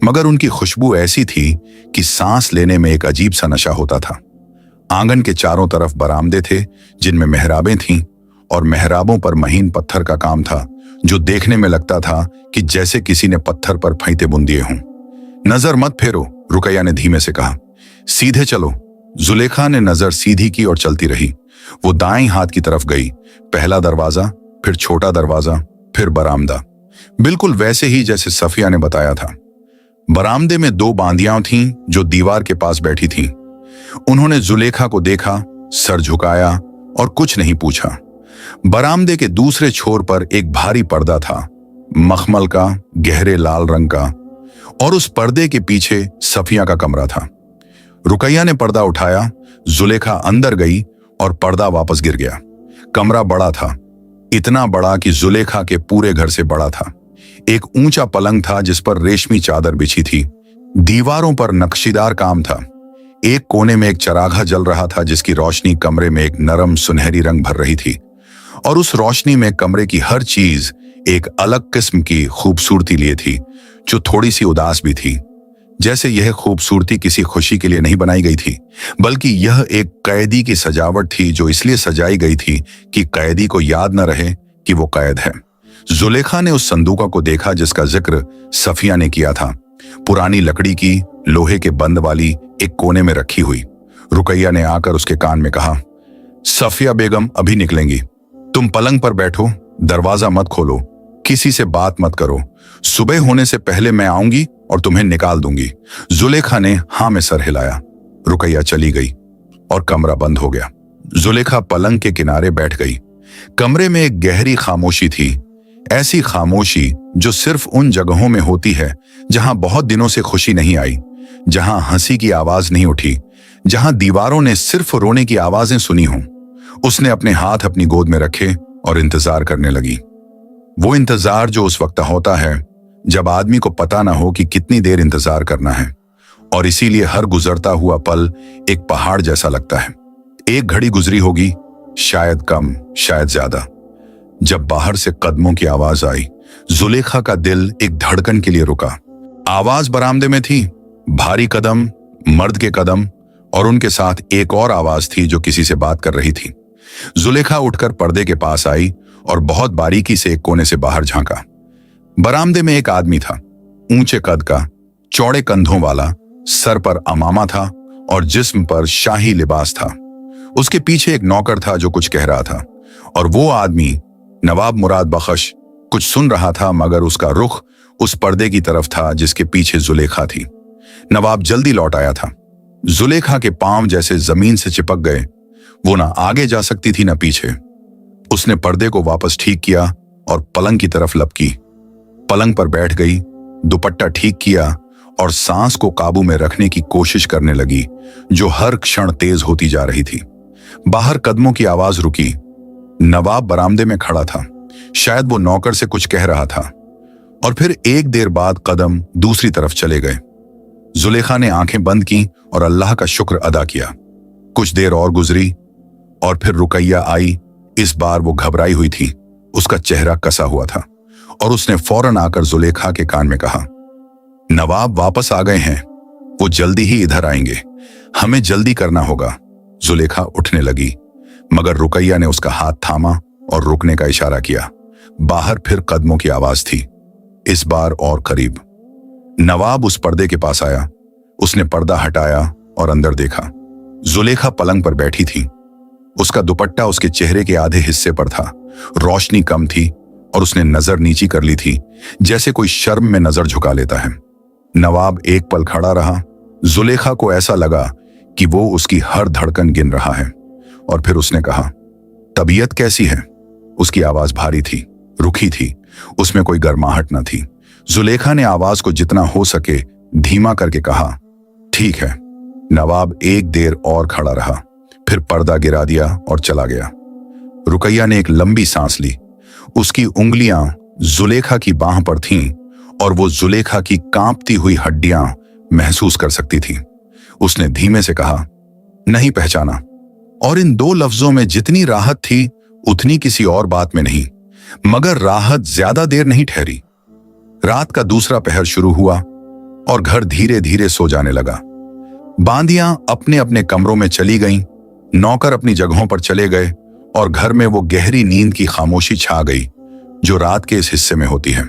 मगर उनकी खुशबू ऐसी थी कि सांस लेने में एक अजीब सा नशा होता था। आंगन के चारों तरफ बरामदे थे जिनमें मेहराबें थीं, और मेहराबों पर महीन पत्थर का काम था जो देखने में लगता था कि जैसे किसी ने पत्थर पर फैंते बुन दिए हों। नजर मत फेरो, रुकैया ने धीमे से कहा, सीधे चलो। जुलेखा ने नजर सीधी की और चलती रही। वो दाएं हाथ की तरफ गई, पहला दरवाजा, फिर छोटा दरवाजा, फिर बरामदा, बिल्कुल वैसे ही जैसे सफिया ने बताया था। बरामदे में 2 बांदियां थीं जो दीवार के पास बैठी थीं। उन्होंने जुलेखा को देखा, सर झुकाया और कुछ नहीं पूछा। बरामदे के दूसरे छोर पर एक भारी पर्दा था, मखमल का, गहरे लाल रंग का, और उस पर्दे के पीछे सफिया का कमरा था। रुकैया ने पर्दा उठाया, जुलेखा अंदर गई और पर्दा वापस गिर गया। कमरा बड़ा था, इतना बड़ा कि जुलेखा के पूरे घर से बड़ा था। एक ऊंचा पलंग था जिस पर रेशमी चादर बिछी थी। दीवारों पर नक्शीदार काम था। एक कोने में एक चरागा जल रहा था जिसकी रोशनी कमरे में एक नरम सुनहरी रंग भर रही थी, और उस रोशनी में कमरे की हर चीज एक अलग किस्म की खूबसूरती लिए थी जो थोड़ी सी उदास भी थी, जैसे यह खूबसूरती किसी खुशी के लिए नहीं बनाई गई थी, बल्कि यह एक कैदी की सजावट थी जो इसलिए सजाई गई थी कि कैदी को याद न रहे कि वो कैद है। जुलेखा ने उस संदूका को देखा जिसका जिक्र सफिया ने किया था, पुरानी लकड़ी की, लोहे के बंद वाली, एक कोने में रखी हुई। रुकैया ने आकर उसके कान में कहा, सफिया बेगम अभी निकलेंगी, तुम पलंग पर बैठो, दरवाजा मत खोलो, किसी से बात मत करो, सुबह होने से पहले मैं आऊंगी और तुम्हें निकाल दूंगी। जुलेखा ने हाँ में सर हिलाया। रुकैया चली गई और कमरा बंद हो गया। जुलेखा पलंग के किनारे बैठ गई। कमरे में एक गहरी खामोशी थी, ऐसी खामोशी जो सिर्फ उन जगहों में होती है जहां बहुत दिनों से खुशी नहीं आई, जहां हंसी की आवाज नहीं उठी, जहां दीवारों ने सिर्फ रोने की आवाजें सुनी हों। उसने अपने हाथ अपनी गोद में रखे और इंतजार करने लगी। वो इंतजार जो उस वक्त होता है जब आदमी को पता ना हो कि कितनी देर इंतजार करना है, और इसीलिए हर गुजरता हुआ पल एक पहाड़ जैसा लगता है। एक घड़ी गुजरी होगी, शायद कम, शायद ज्यादा। जब बाहर से कदमों की आवाज आई, जुलेखा का दिल एक धड़कन के लिए रुका। आवाज बरामदे में थी, भारी कदम, मर्द के कदम, और उनके साथ एक और आवाज थी जो किसी से बात कर रही थी। जुलेखा उठकर पर्दे के पास आई और बहुत बारीकी से एक कोने से बाहर झांका। बरामदे में एक आदमी था, ऊंचे कद का, चौड़े कंधों वाला, सर पर अमामा था और जिस्म पर शाही लिबास था। उसके पीछे एक नौकर था जो कुछ कह रहा था, और वो आदमी नवाब मुराद बख्श कुछ सुन रहा था, मगर उसका रुख उस पर्दे की तरफ था जिसके पीछे जुलेखा थी। नवाब जल्दी लौट आया था। जुलेखा के पांव जैसे जमीन से चिपक गए। वो ना आगे जा सकती थी ना पीछे। उसने पर्दे को वापस ठीक किया और पलंग की तरफ लपकी। पलंग पर बैठ गई, दुपट्टा ठीक किया और सांस को काबू में रखने की कोशिश करने लगी, जो हर क्षण तेज होती जा रही थी। बाहर कदमों की आवाज रुकी। नवाब बरामदे में खड़ा था। शायद वो नौकर से कुछ कह रहा था, और फिर एक देर बाद कदम दूसरी तरफ चले गए। जुलेखा ने आंखें बंद की और अल्लाह का शुक्र अदा किया। कुछ देर और गुजरी और फिर रुकैया आई। इस बार वो घबराई हुई थी। उसका चेहरा कसा हुआ था और उसने फौरन आकर जुलेखा के कान में कहा, नवाब वापस आ गए हैं। वो जल्दी ही इधर आएंगे। हमें जल्दी करना होगा। जुलेखा उठने लगी, मगर रुकैया ने उसका हाथ थामा और रुकने का इशारा किया। बाहर फिर कदमों की आवाज थी, इस बार और करीब। नवाब उस पर्दे के पास आया। उसने पर्दा हटाया और अंदर देखा। जुलेखा पलंग पर बैठी थी। उसका दुपट्टा उसके चेहरे के आधे हिस्से पर था। रोशनी कम थी और उसने नजर नीची कर ली थी, जैसे कोई शर्म में नजर झुका लेता है। नवाब एक पल खड़ा रहा। जुलेखा को ऐसा लगा कि वो उसकी हर धड़कन गिन रहा है, और फिर उसने कहा, तबीयत कैसी है? उसकी आवाज भारी थी, रुखी थी, उसमें कोई गर्माहट न थी। जुलेखा ने आवाज को जितना हो सके धीमा करके कहा, ठीक है। नवाब एक देर और खड़ा रहा, फिर पर्दा गिरा दिया और चला गया। रुकैया ने एक लंबी सांस ली। उसकी उंगलियां जुलेखा की बाह पर थीं और वो जुलेखा की कांपती हुई हड्डियां महसूस कर सकती थी। उसने धीमे से कहा, नहीं पहचाना। और इन दो लफ्जों में जितनी राहत थी उतनी किसी और बात में नहीं। मगर राहत ज्यादा देर नहीं ठहरी। रात का दूसरा पहर शुरू हुआ और घर धीरे धीरे सो जाने लगा। बांदियां अपने अपने कमरों में चली गईं, नौकर अपनी जगहों पर चले गए और घर में वो गहरी नींद की खामोशी छा गई जो रात के इस हिस्से में होती है।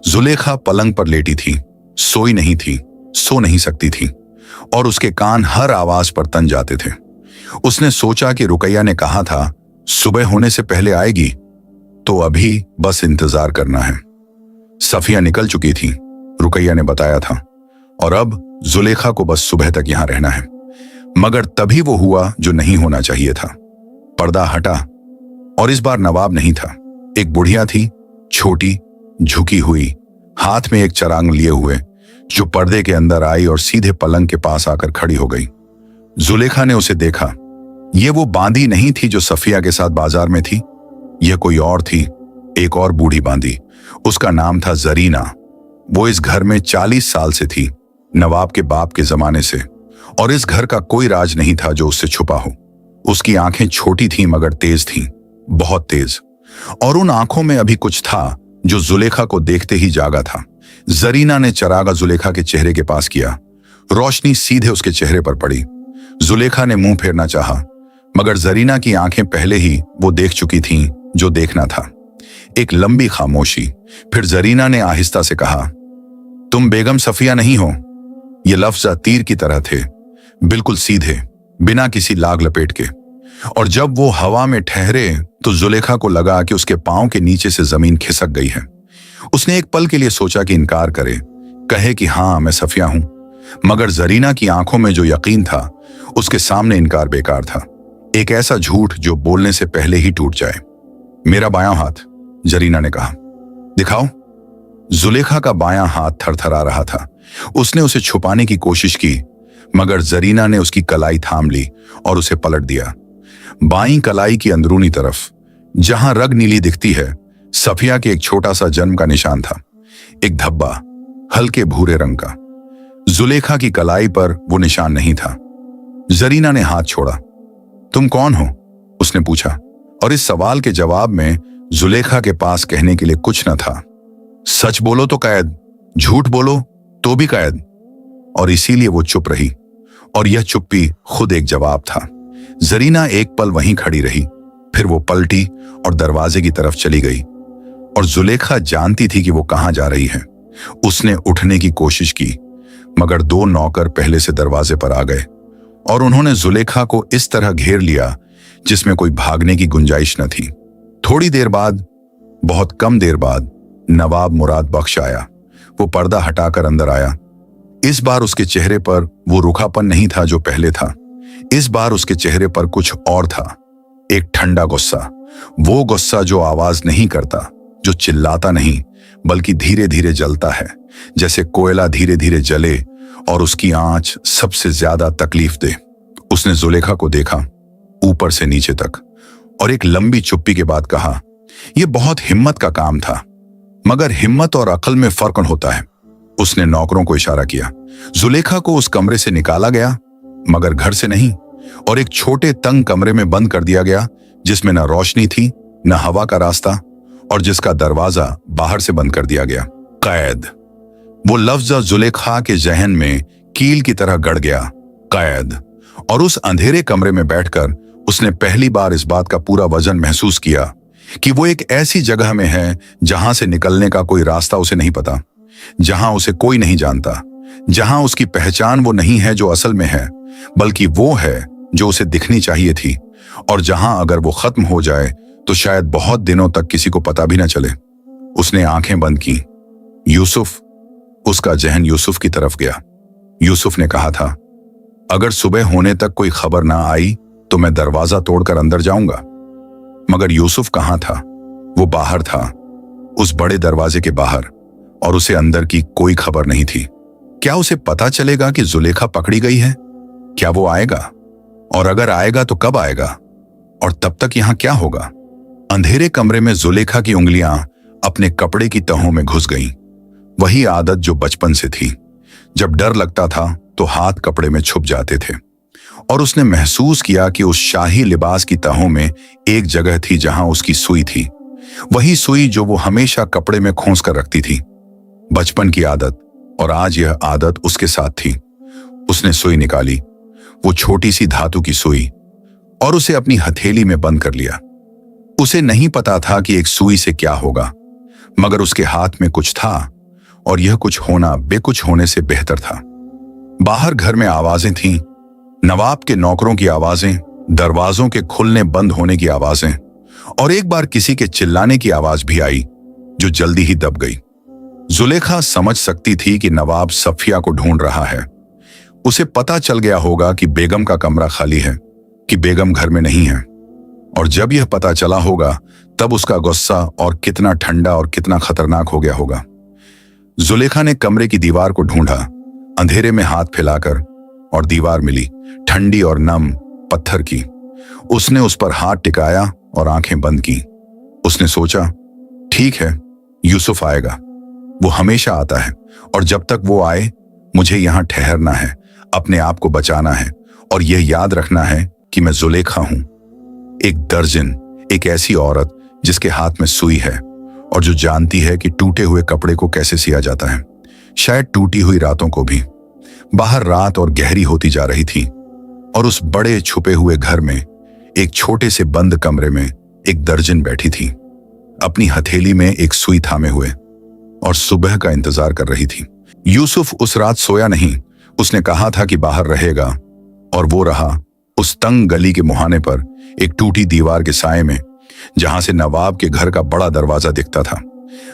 जुलेखा पलंग पर लेटी थी, सोई नहीं थी, सो नहीं सकती थी, और उसके कान हर आवाज पर तन जाते थे। उसने सोचा कि रुकैया ने कहा था सुबह होने से पहले आएगी, तो अभी बस इंतजार करना है। सफिया निकल चुकी थी, रुकैया ने बताया था, और अब जुलेखा को बस सुबह तक यहां रहना है। मगर तभी वो हुआ जो नहीं होना चाहिए था। पर्दा हटा और इस बार नवाब नहीं था। एक बुढ़िया थी, छोटी, झुकी हुई, हाथ में एक चराग लिए हुए, जो पर्दे के अंदर आई और सीधे पलंग के पास आकर खड़ी हो गई। जुलेखा ने उसे देखा। ये वो बांदी नहीं थी जो सफिया के साथ बाजार में थी। यह कोई और थी, एक और बूढ़ी बांदी। उसका नाम था जरीना। वो इस घर में 40 साल से थी, नवाब के बाप के जमाने से, और इस घर का कोई राज नहीं था जो उससे छुपा हो। उसकी आंखें छोटी थीं मगर तेज थीं, बहुत तेज, और उन आंखों में अभी कुछ था जो जुलेखा को देखते ही जागा था। जरीना ने चरागा जुलेखा के चेहरे के पास किया। रोशनी सीधे उसके चेहरे पर पड़ी। जुलेखा ने मुंह फेरना चाहा, मगर जरीना की आंखें पहले ही वो देख चुकी थीं जो देखना था। एक लंबी खामोशी। फिर जरीना ने आहिस्ता से कहा, तुम बेगम सफिया नहीं हो। ये लफ्ज तीर की तरह थे, बिल्कुल सीधे, बिना किसी लाग लपेट के। और जब वो हवा में ठहरे तो जुलेखा को लगा कि उसके पांव के नीचे से जमीन खिसक गई है। उसने एक पल के लिए सोचा कि इनकार करे, कहे कि हाँ मैं सफिया हूं, मगर जरीना की आंखों में जो यकीन था उसके सामने इनकार बेकार था। एक ऐसा झूठ जो बोलने से पहले ही टूट जाए। मेरा बायां हाथ, जरीना ने कहा। दिखाओ। जुलेखा का बायां हाथ थरथरा रहा था। उसने उसे छुपाने की कोशिश की, मगर जरीना ने उसकी कलाई थाम ली और उसे पलट दिया। बाईं कलाई की अंदरूनी तरफ, जहां रग नीली दिखती है, सफिया के एक छोटा सा जन्म का निशान था, एक धब्बा, हल्के भूरे रंग का। जुलेखा की कलाई पर वो निशान नहीं था। जरीना ने हाथ छोड़ा। तुम कौन हो? उसने पूछा, और इस सवाल के जवाब में जुलेखा के पास कहने के लिए कुछ न था। सच बोलो तो कैद, झूठ बोलो तो भी कैद। और इसीलिए वो चुप रही, और यह चुप्पी खुद एक जवाब था। जरीना एक पल वहीं खड़ी रही, फिर वो पलटी और दरवाजे की तरफ चली गई, और जुलेखा जानती थी कि वो कहां जा रही है। उसने उठने की कोशिश की, मगर दो नौकर पहले से दरवाजे पर आ गए और उन्होंने जुलेखा को इस तरह घेर लिया जिसमें कोई भागने की गुंजाइश न थी। थोड़ी देर बाद बहुत कम देर बाद नवाब मुराद बख्श आया। वो पर्दा हटाकर अंदर आया। इस बार उसके चेहरे पर वो रूखापन नहीं था जो पहले था। इस बार उसके चेहरे पर कुछ और था, एक ठंडा गुस्सा। वो गुस्सा जो आवाज नहीं करता, जो चिल्लाता नहीं बल्कि धीरे धीरे जलता है, जैसे कोयला धीरे धीरे जले और उसकी आंच सबसे ज्यादा तकलीफ दे। उसने जुलेखा को देखा, ऊपर से नीचे तक, और एक लंबी चुप्पी के बाद कहा, यह बहुत हिम्मत का काम था, मगर हिम्मत और अक्ल में फर्क होता है। उसने नौकरों को इशारा किया। जुलेखा को उस कमरे से निकाला गया, मगर घर से नहीं, और एक छोटे तंग कमरे में बंद कर दिया गया जिसमें न रोशनी थी न हवा का रास्ता, और जिसका दरवाजा बाहर से बंद कर दिया गया। कैद। वो लफ्ज जुलेखा के जहन में कील की तरह गड़ गया, कैद। और उस अंधेरे कमरे में बैठकर उसने पहली बार इस बात का पूरा वजन महसूस किया कि वो एक ऐसी जगह में है जहां से निकलने का कोई रास्ता उसे नहीं पता, जहां उसे कोई नहीं जानता, जहां उसकी पहचान वो नहीं है जो असल में है, बल्कि वो है जो उसे दिखनी चाहिए थी, और जहां अगर वो खत्म हो जाए तो शायद बहुत दिनों तक किसी को पता भी ना चले। उसने आंखें बंद की। यूसुफ। उसका जहन यूसुफ की तरफ गया। यूसुफ ने कहा था, अगर सुबह होने तक कोई खबर ना आई तो मैं दरवाजा तोड़कर अंदर जाऊंगा। मगर यूसुफ कहां था? वो बाहर था, उस बड़े दरवाजे के बाहर, और उसे अंदर की कोई खबर नहीं थी। क्या उसे पता चलेगा कि जुलेखा पकड़ी गई है? क्या वो आएगा? और अगर आएगा तो कब आएगा? और तब तक यहां क्या होगा? अंधेरे कमरे में जुलेखा की उंगलियां अपने कपड़े की तहों में घुस गईं। वही आदत जो बचपन से थी। जब डर लगता था तो हाथ कपड़े में छुप जाते थे, और उसने महसूस किया कि उस शाही लिबास की तहों में एक जगह थी जहां उसकी सुई थी, वही सुई जो वो हमेशा कपड़े में खोस कर रखती थी। बचपन की आदत, और आज यह आदत उसके साथ थी। उसने सुई निकाली, वो छोटी सी धातु की सुई, और उसे अपनी हथेली में बंद कर लिया। उसे नहीं पता था कि एक सुई से क्या होगा, मगर उसके हाथ में कुछ था, और यह कुछ होना बेकुछ होने से बेहतर था। बाहर घर में आवाजें थीं, नवाब के नौकरों की आवाजें, दरवाजों के खुलने बंद होने की आवाजें, और एक बार किसी के चिल्लाने की आवाज भी आई जो जल्दी ही दब गई। जुलेखा समझ सकती थी कि नवाब सफिया को ढूंढ रहा है। उसे पता चल गया होगा कि बेगम का कमरा खाली है, कि बेगम घर में नहीं है, और जब यह पता चला होगा तब उसका गुस्सा और कितना ठंडा और कितना खतरनाक हो गया होगा। जुलेखा ने कमरे की दीवार को ढूंढा, अंधेरे में हाथ फैलाकर, और दीवार मिली, ठंडी और नम पत्थर की। उसने उस पर हाथ टिकाया और आंखें बंद की। उसने सोचा, ठीक है, यूसुफ आएगा, वो हमेशा आता है, और जब तक वो आए मुझे यहां ठहरना है, अपने आप को बचाना है, और यह याद रखना है कि मैं जुलेखा हूं, एक दर्जन, एक ऐसी औरत जिसके हाथ में सुई है, और जो जानती है कि टूटे हुए कपड़े को कैसे सिया जाता है, शायद टूटी हुई रातों को भी। बाहर रात और गहरी होती जा रही थी, और उस बड़े छुपे हुए घर में, एक छोटे से बंद कमरे में, एक दर्जन बैठी थी, अपनी हथेली में एक सुई थामे हुए, और सुबह का इंतजार कर रही थी। यूसुफ उस रात सोया नहीं। उसने कहा था कि बाहर रहेगा, और वो रहा, उस तंग गली के मुहाने पर, एक टूटी दीवार के साए में, जहां से नवाब के घर का बड़ा दरवाजा दिखता था।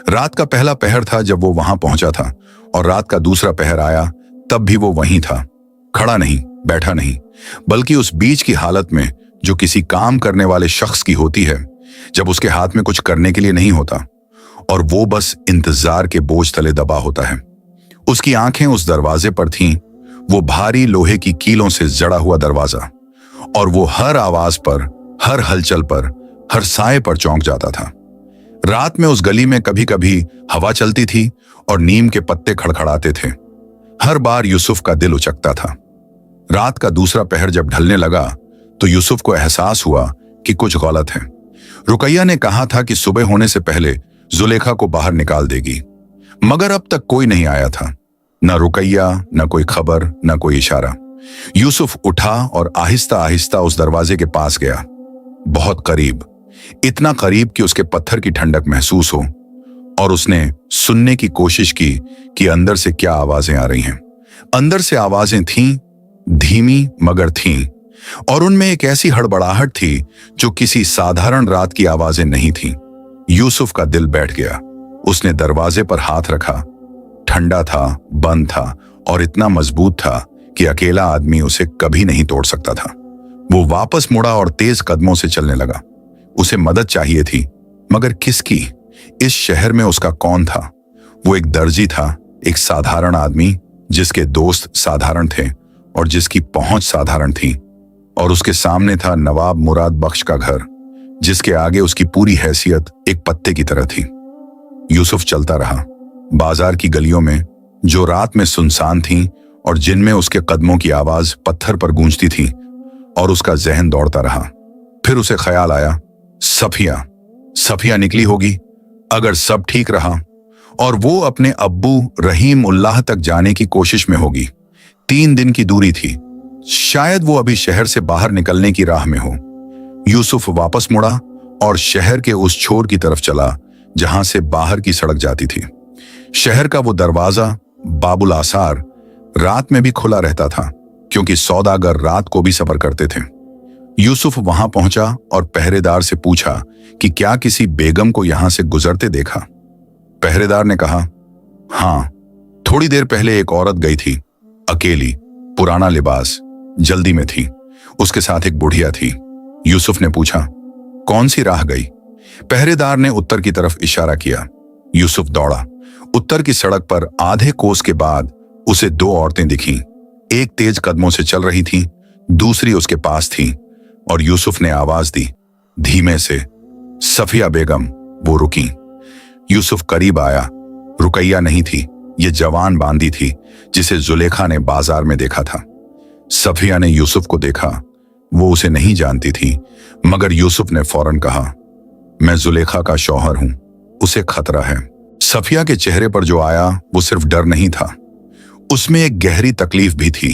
रात का पहला पहर था जब वो वहां पहुंचा था, और रात का दूसरा पहर आया तब भी वो वहीं था, खड़ा नहीं, बैठा नहीं, बल्कि उस बीच की हालत में जो किसी काम करने वाले शख्स की होती है जब उसके हाथ में कुछ करने के लिए नहीं होता, और वो बस इंतजार के बोझ तले दबा होता है। उसकी आंखें उस दरवाजे पर थीं, वो भारी लोहे की कीलों से जड़ा हुआ दरवाजा, और वो हर आवाज पर, हर हलचल पर, हर साए पर चौंक जाता था। रात में उस गली में कभी कभी हवा चलती थी और नीम के पत्ते खड़खड़ाते थे। हर बार यूसुफ का दिल उचकता था। रात का दूसरा पहर जब ढलने लगा तो यूसुफ को एहसास हुआ कि कुछ गलत है। रुकैया ने कहा था कि सुबह होने से पहले जुलेखा को बाहर निकाल देगी, मगर अब तक कोई नहीं आया था, न रुकैया, न कोई खबर, न कोई इशारा। यूसुफ उठा और आहिस्ता आहिस्ता उस दरवाजे के पास गया, बहुत करीब, इतना करीब कि उसके पत्थर की ठंडक महसूस हो, और उसने सुनने की कोशिश की कि अंदर से क्या आवाजें आ रही हैं। अंदर से आवाजें थीं, धीमी मगर थीं, और उनमें एक ऐसी हड़बड़ाहट थी जो किसी साधारण रात की आवाजें नहीं थीं। यूसुफ का दिल बैठ गया। उसने दरवाजे पर हाथ रखा। ठंडा था, बंद था और इतना मजबूत था कि अकेला आदमी उसे कभी नहीं तोड़ सकता था। वो वापस मुड़ा और तेज कदमों से चलने लगा। उसे मदद चाहिए थी, मगर किसकी? इस शहर में उसका कौन था? वो एक दर्जी था, एक साधारण आदमी जिसके दोस्त साधारण थे और जिसकी पहुंच साधारण थी। और उसके सामने था नवाब मुराद बख्श का घर, जिसके आगे उसकी पूरी हैसियत एक पत्ते की तरह थी। यूसुफ चलता रहा, बाजार की गलियों में जो रात में सुनसान थीं और जिनमें उसके कदमों की आवाज पत्थर पर गूंजती थी, और उसका जहन दौड़ता रहा। फिर उसे ख्याल आया, सफिया निकली होगी अगर सब ठीक रहा, और वो अपने अब्बू रहीम उल्लाह तक जाने की कोशिश में होगी। 3 दिन की दूरी थी, शायद वो अभी शहर से बाहर निकलने की राह में हो। यूसुफ वापस मुड़ा और शहर के उस छोर की तरफ चला जहां से बाहर की सड़क जाती थी। शहर का वो दरवाजा बाबुल आसार रात में भी खुला रहता था, क्योंकि सौदागर रात को भी सफर करते थे। यूसुफ वहां पहुंचा और पहरेदार से पूछा कि क्या किसी बेगम को यहां से गुजरते देखा। पहरेदार ने कहा, हां, थोड़ी देर पहले एक औरत गई थी, अकेली, पुराना लिबास, जल्दी में थी। उसके साथ एक बुढ़िया थी। यूसुफ ने पूछा, कौन सी राह गई? पहरेदार ने उत्तर की तरफ इशारा किया। यूसुफ दौड़ा। उत्तर की सड़क पर आधे कोस के बाद उसे 2 औरतें दिखीं। एक तेज कदमों से चल रही थी, दूसरी उसके पास थी, और यूसुफ ने आवाज दी, धीमे से, सफिया बेगम। वो रुकी। यूसुफ करीब आया। रुकैया नहीं थी, ये जवान बांदी थी जिसे जुलेखा ने बाजार में देखा था। सफिया ने यूसुफ को देखा। वो उसे नहीं जानती थी, मगर यूसुफ ने फौरन कहा, मैं जुलेखा का शौहर हूं, उसे खतरा है। सफिया के चेहरे पर जो आया वो सिर्फ डर नहीं था, उसमें एक गहरी तकलीफ भी थी।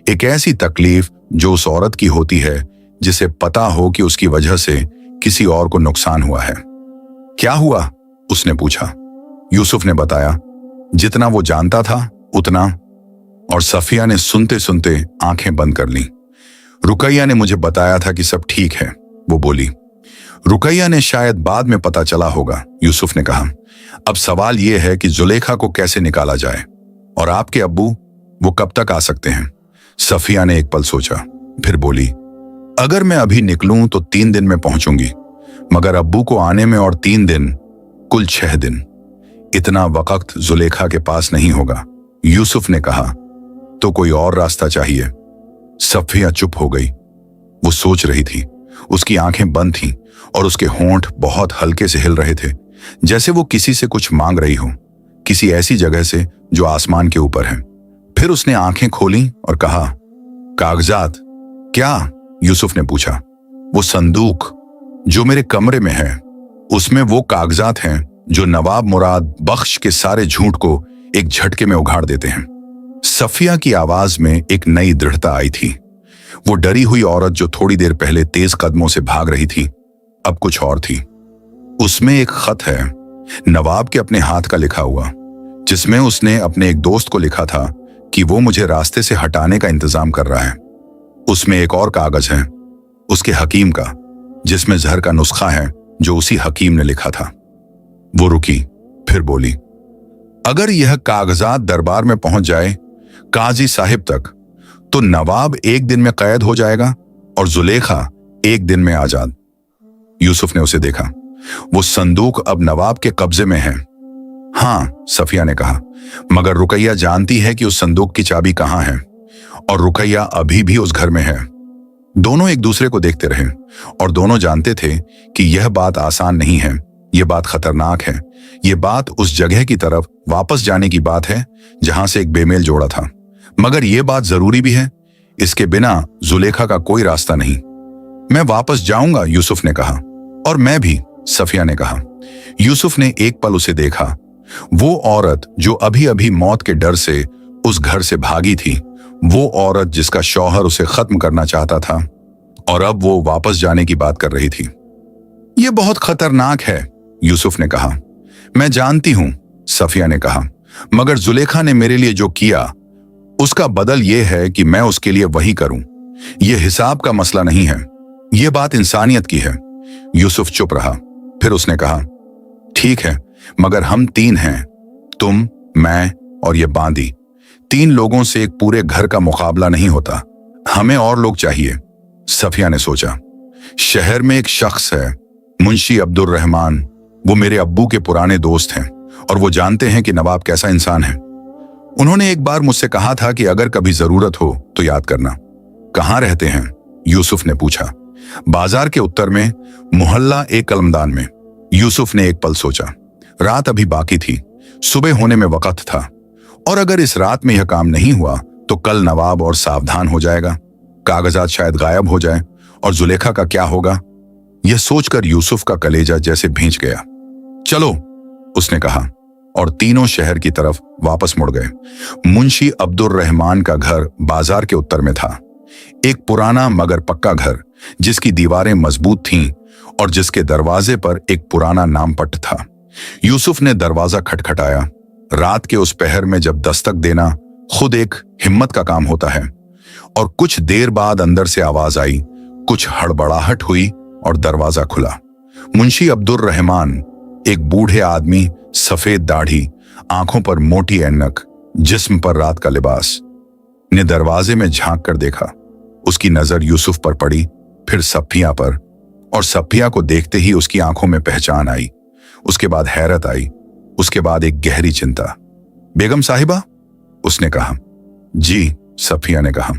एक ऐसी तकलीफ जो उस औरत की होती है जिसे पता हो कि उसकी वजह से किसी और को नुकसान हुआ है। क्या हुआ? उसने पूछा। यूसुफ ने बताया, जितना वो जानता था उतना, और सफिया ने सुनते सुनते आंखें बंद कर लीं। रुकैया ने मुझे बताया था कि सब ठीक है, वो बोली। रुकैया ने शायद बाद में पता चला होगा, यूसुफ ने कहा। अब सवाल यह है कि जुलेखा को कैसे निकाला जाए, और आपके अब्बू, वो कब तक आ सकते हैं? सफिया ने एक पल सोचा, फिर बोली, अगर मैं अभी निकलूं तो 3 दिन में पहुंचूंगी, मगर अब्बू को आने में और 3 दिन, कुल 6 दिन। इतना वक्त जुलेखा के पास नहीं होगा। यूसुफ ने कहा, तो कोई और रास्ता चाहिए। सफिया चुप हो गई। वो सोच रही थी। उसकी आंखें बंद थीं और उसके होंठ बहुत हल्के से हिल रहे थे, जैसे वो किसी से कुछ मांग रही हो, किसी ऐसी जगह से जो आसमान के ऊपर है। फिर उसने आंखें खोली और कहा, कागजात? क्या? यूसुफ ने पूछा। वो संदूक जो मेरे कमरे में है, उसमें वो कागजात हैं जो नवाब मुराद बख्श के सारे झूठ को एक झटके में उघाड़ देते हैं। सफिया की आवाज में एक नई दृढ़ता आई थी। वो डरी हुई औरत जो थोड़ी देर पहले तेज कदमों से भाग रही थी, अब कुछ और थी। उसमें एक खत है, नवाब के अपने हाथ का लिखा हुआ, जिसमें उसने अपने एक दोस्त को लिखा था कि वो मुझे रास्ते से हटाने का इंतजाम कर रहा है। उसमें एक और कागज है, उसके हकीम का, जिसमें जहर का नुस्खा है जो उसी हकीम ने लिखा था। वो रुकी, फिर बोली, अगर यह कागजात दरबार में पहुंच जाए काजी साहिब तक, तो नवाब 1 दिन में कैद हो जाएगा और जुलेखा 1 दिन में आजाद। यूसुफ ने उसे देखा। वो संदूक अब नवाब के कब्जे में है। हां, सफिया ने कहा, मगर रुकैया जानती है कि उस संदूक की चाबी कहां है, और रुकैया अभी भी उस घर में है। दोनों एक दूसरे को देखते रहे और दोनों जानते थे कि यह बात आसान नहीं है, यह बात खतरनाक है। यह बात उस जगह की तरफ वापस जाने की बात है जहां से एक बेमेल जोड़ा था, मगर यह बात जरूरी भी है। इसके बिना जुलेखा का कोई रास्ता नहीं। मैं वापस जाऊंगा, यूसुफ ने कहा। और मैं भी, सफिया ने कहा। यूसुफ ने एक पल उसे देखा। वो औरत जो अभी अभी मौत के डर से उस घर से भागी थी, वो औरत जिसका शौहर उसे खत्म करना चाहता था, और अब वो वापस जाने की बात कर रही थी। यह बहुत खतरनाक है, यूसुफ ने कहा। मैं जानती हूं, सफिया ने कहा, मगर जुलेखा ने मेरे लिए जो किया उसका बदल यह है कि मैं उसके लिए वही करूं। यह हिसाब का मसला नहीं है, यह बात इंसानियत की है। यूसुफ चुप रहा। फिर उसने कहा, ठीक है, मगर हम 3 हैं, तुम, मैं और ये बांदी। 3 लोगों से एक पूरे घर का मुकाबला नहीं होता, हमें और लोग चाहिए। सफिया ने सोचा, शहर में एक शख्स है, मुंशी अब्दुल रहमान। वो मेरे अब्बू के पुराने दोस्त हैं और वो जानते हैं कि नवाब कैसा इंसान है। उन्होंने एक बार मुझसे कहा था कि अगर कभी जरूरत हो तो याद करना। कहाँ रहते हैं? यूसुफ ने पूछा। बाजार के उत्तर में, मोहल्ला एक कलमदान में। यूसुफ ने एक पल सोचा। रात अभी बाकी थी, सुबह होने में वक्त था, और अगर इस रात में यह काम नहीं हुआ तो कल नवाब और सावधान हो जाएगा, कागजात शायद गायब हो जाए, और जुलेखा का क्या होगा? यह सोचकर यूसुफ का कलेजा जैसे भींच गया। चलो, उसने कहा, और तीनों शहर की तरफ वापस मुड़ गए। मुंशी अब्दुल रहमान का घर बाजार के उत्तर में था, एक पुराना मगर पक्का घर जिसकी दीवारें मजबूत थीं और जिसके दरवाजे पर एक पुराना नामपट्ट था। यूसुफ ने दरवाजा खटखटाया। रात के उस पहर में जब दस्तक देना खुद एक हिम्मत का काम होता है, और कुछ देर बाद अंदर से आवाज आई, कुछ हड़बड़ाहट हुई और दरवाजा खुला। मुंशी अब्दुल रहमान, एक बूढ़े आदमी, सफेद दाढ़ी, आंखों पर मोटी ऐनक, जिस्म पर रात का लिबास, ने दरवाजे में झांक कर देखा। उसकी नजर यूसुफ पर पड़ी, फिर सफिया पर, और सफिया को देखते ही उसकी आंखों में पहचान आई, उसके बाद हैरत आई, उसके बाद एक गहरी चिंता। बेगम साहिबा, उसने कहा। जी, सफिया ने कहा।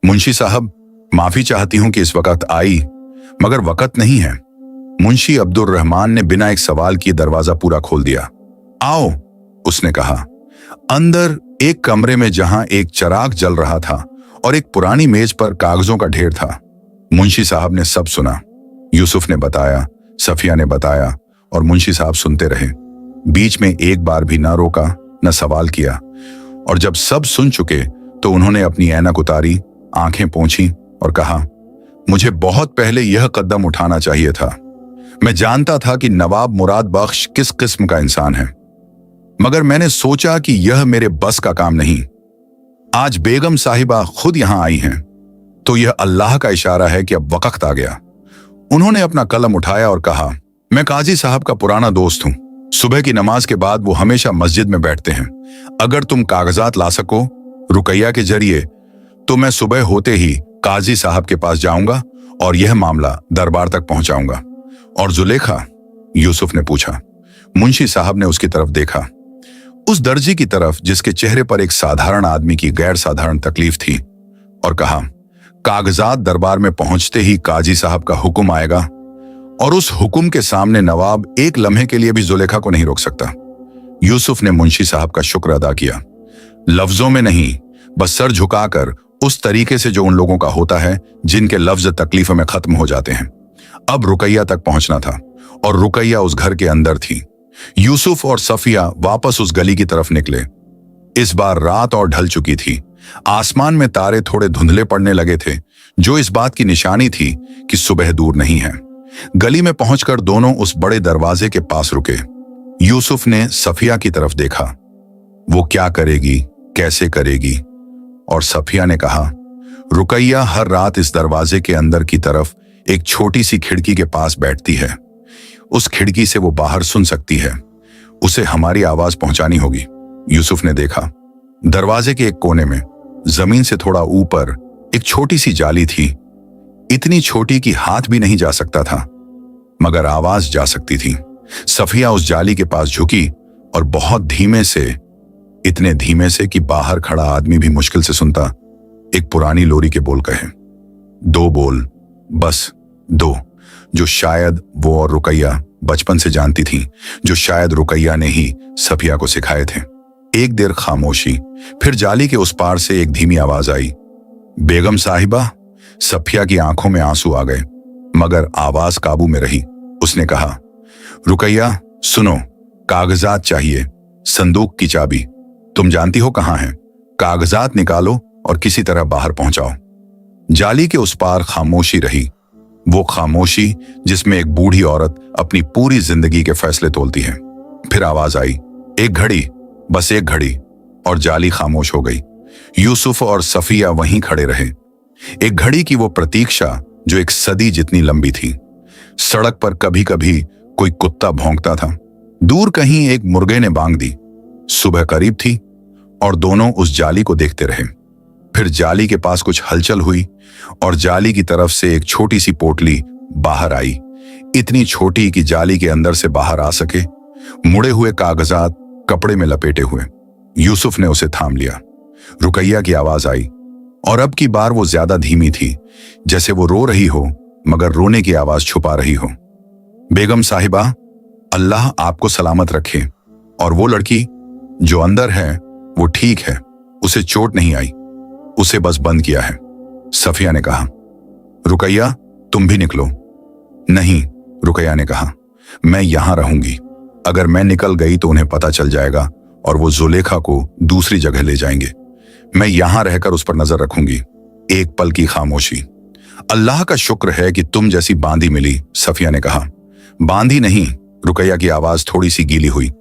मुंशी साहब, माफी चाहती हूं कि इस वक्त आई, मगर वक्त नहीं है। मुंशी अब्दुल रहमान ने बिना एक सवाल किए दरवाजा पूरा खोल दिया। आओ, उसने कहा। अंदर एक कमरे में जहां एक चिराग जल रहा था और एक पुरानी मेज पर कागजों का ढेर था। मुंशी साहब ने सब सुना। यूसुफ ने बताया, सफिया ने बताया, और मुंशी साहब सुनते रहे। बीच में एक बार भी ना रोका, न सवाल किया। और जब सब सुन चुके तो उन्होंने अपनी ऐनक उतारी, आंखें पोंछी और कहा, मुझे बहुत पहले यह कदम उठाना चाहिए था। मैं जानता था कि नवाब मुराद बख्श किस किस्म का इंसान है, मगर मैंने सोचा कि यह मेरे बस का काम नहीं। आज बेगम साहिबा खुद यहां आई हैं, तो यह अल्लाह का इशारा है कि अब वक्त आ गया। उन्होंने अपना कलम उठाया और कहा, मैं काजी साहब का पुराना दोस्त हूं। सुबह की नमाज के बाद वो हमेशा मस्जिद में बैठते हैं। अगर तुम कागजात ला सको रुकैया के जरिए, तो मैं सुबह होते ही काजी साहब के पास जाऊंगा और यह मामला दरबार तक पहुंचाऊंगा। और जुलेखा? यूसुफ ने पूछा। मुंशी साहब ने उसकी तरफ देखा, उस दर्जी की तरफ जिसके चेहरे पर एक साधारण आदमी की गैर साधारण तकलीफ थी, और कहा, कागजात दरबार में पहुंचते ही काजी साहब का हुक्म आएगा, और उस हुक्म के सामने नवाब एक लम्हे के लिए भी जुलेखा को नहीं रोक सकता। यूसुफ ने मुंशी साहब का शुक्र अदा किया, लफ्जों में नहीं, बस सर झुकाकर, उस तरीके से जो उन लोगों का होता है जिनके लफ्ज तकलीफ में खत्म हो जाते हैं। अब रुकैया तक पहुंचना था, और रुकैया उस घर के अंदर थी। यूसुफ और सफिया वापस उस गली की तरफ निकले। इस बार रात और ढल चुकी थी। आसमान में तारे थोड़े धुंधले पड़ने लगे थे, जो इस बात की निशानी थी कि सुबह दूर नहीं है। गली में पहुंचकर दोनों उस बड़े दरवाजे के पास रुके। यूसुफ ने सफिया की तरफ देखा, वो क्या करेगी, कैसे करेगी? और सफिया ने कहा, रुकैया हर रात इस दरवाजे के अंदर की तरफ एक छोटी सी खिड़की के पास बैठती है। उस खिड़की से वो बाहर सुन सकती है। उसे हमारी आवाज पहुंचानी होगी। यूसुफ ने देखा, दरवाजे के एक कोने में जमीन से थोड़ा ऊपर एक छोटी सी जाली थी, इतनी छोटी कि हाथ भी नहीं जा सकता था, मगर आवाज जा सकती थी। सफिया उस जाली के पास झुकी और बहुत धीमे से, इतने धीमे से कि बाहर खड़ा आदमी भी मुश्किल से सुनता, एक पुरानी लोरी के बोल कहे। 2 बोल, बस 2, जो शायद वो और रुकैया बचपन से जानती थी, जो शायद रुकैया ने ही सफिया को सिखाए थे। एक देर खामोशी, फिर जाली के उस पार से एक धीमी आवाज आई, बेगम साहिबा। सफिया की आंखों में आंसू आ गए, मगर आवाज काबू में रही। उसने कहा, रुकैया सुनो, कागजात चाहिए, संदूक की चाबी। तुम जानती हो कहां है, कागजात निकालो और किसी तरह बाहर पहुंचाओ। जाली के उस पार खामोशी रही, वो खामोशी जिसमें एक बूढ़ी औरत अपनी पूरी जिंदगी के फैसले तोलती है। फिर आवाज आई, एक घड़ी, बस एक घड़ी, और जाली खामोश हो गई। यूसुफ और सफिया वहीं खड़े रहे। एक घड़ी की वो प्रतीक्षा जो एक सदी जितनी लंबी थी। सड़क पर कभी कभी कोई कुत्ता भौंकता था, दूर कहीं एक मुर्गे ने बांग दी। सुबह करीब थी और दोनों उस जाली को देखते रहे। फिर जाली के पास कुछ हलचल हुई और जाली की तरफ से एक छोटी सी पोटली बाहर आई, इतनी छोटी कि जाली के अंदर से बाहर आ सके, मुड़े हुए कागजात कपड़े में लपेटे हुए। यूसुफ ने उसे थाम लिया। रुकैया की आवाज आई और अब की बार वो ज्यादा धीमी थी, जैसे वो रो रही हो मगर रोने की आवाज छुपा रही हो। बेगम साहिबा, अल्लाह आपको सलामत रखे, और वो लड़की जो अंदर है वो ठीक है, उसे चोट नहीं आई, उसे बस बंद किया है, सफिया ने कहा। रुकैया, तुम भी निकलो। नहीं, रुकैया ने कहा, मैं यहां रहूंगी। अगर मैं निकल गई तो उन्हें पता चल जाएगा और वो जुलेखा को दूसरी जगह ले जाएंगे। मैं यहां रहकर उस पर नजर रखूंगी। एक पल की खामोशी। अल्लाह का शुक्र है कि तुम जैसी बांदी मिली, सफिया ने कहा। बांदी नहीं, रुकैया की आवाज थोड़ी सी गीली हुई।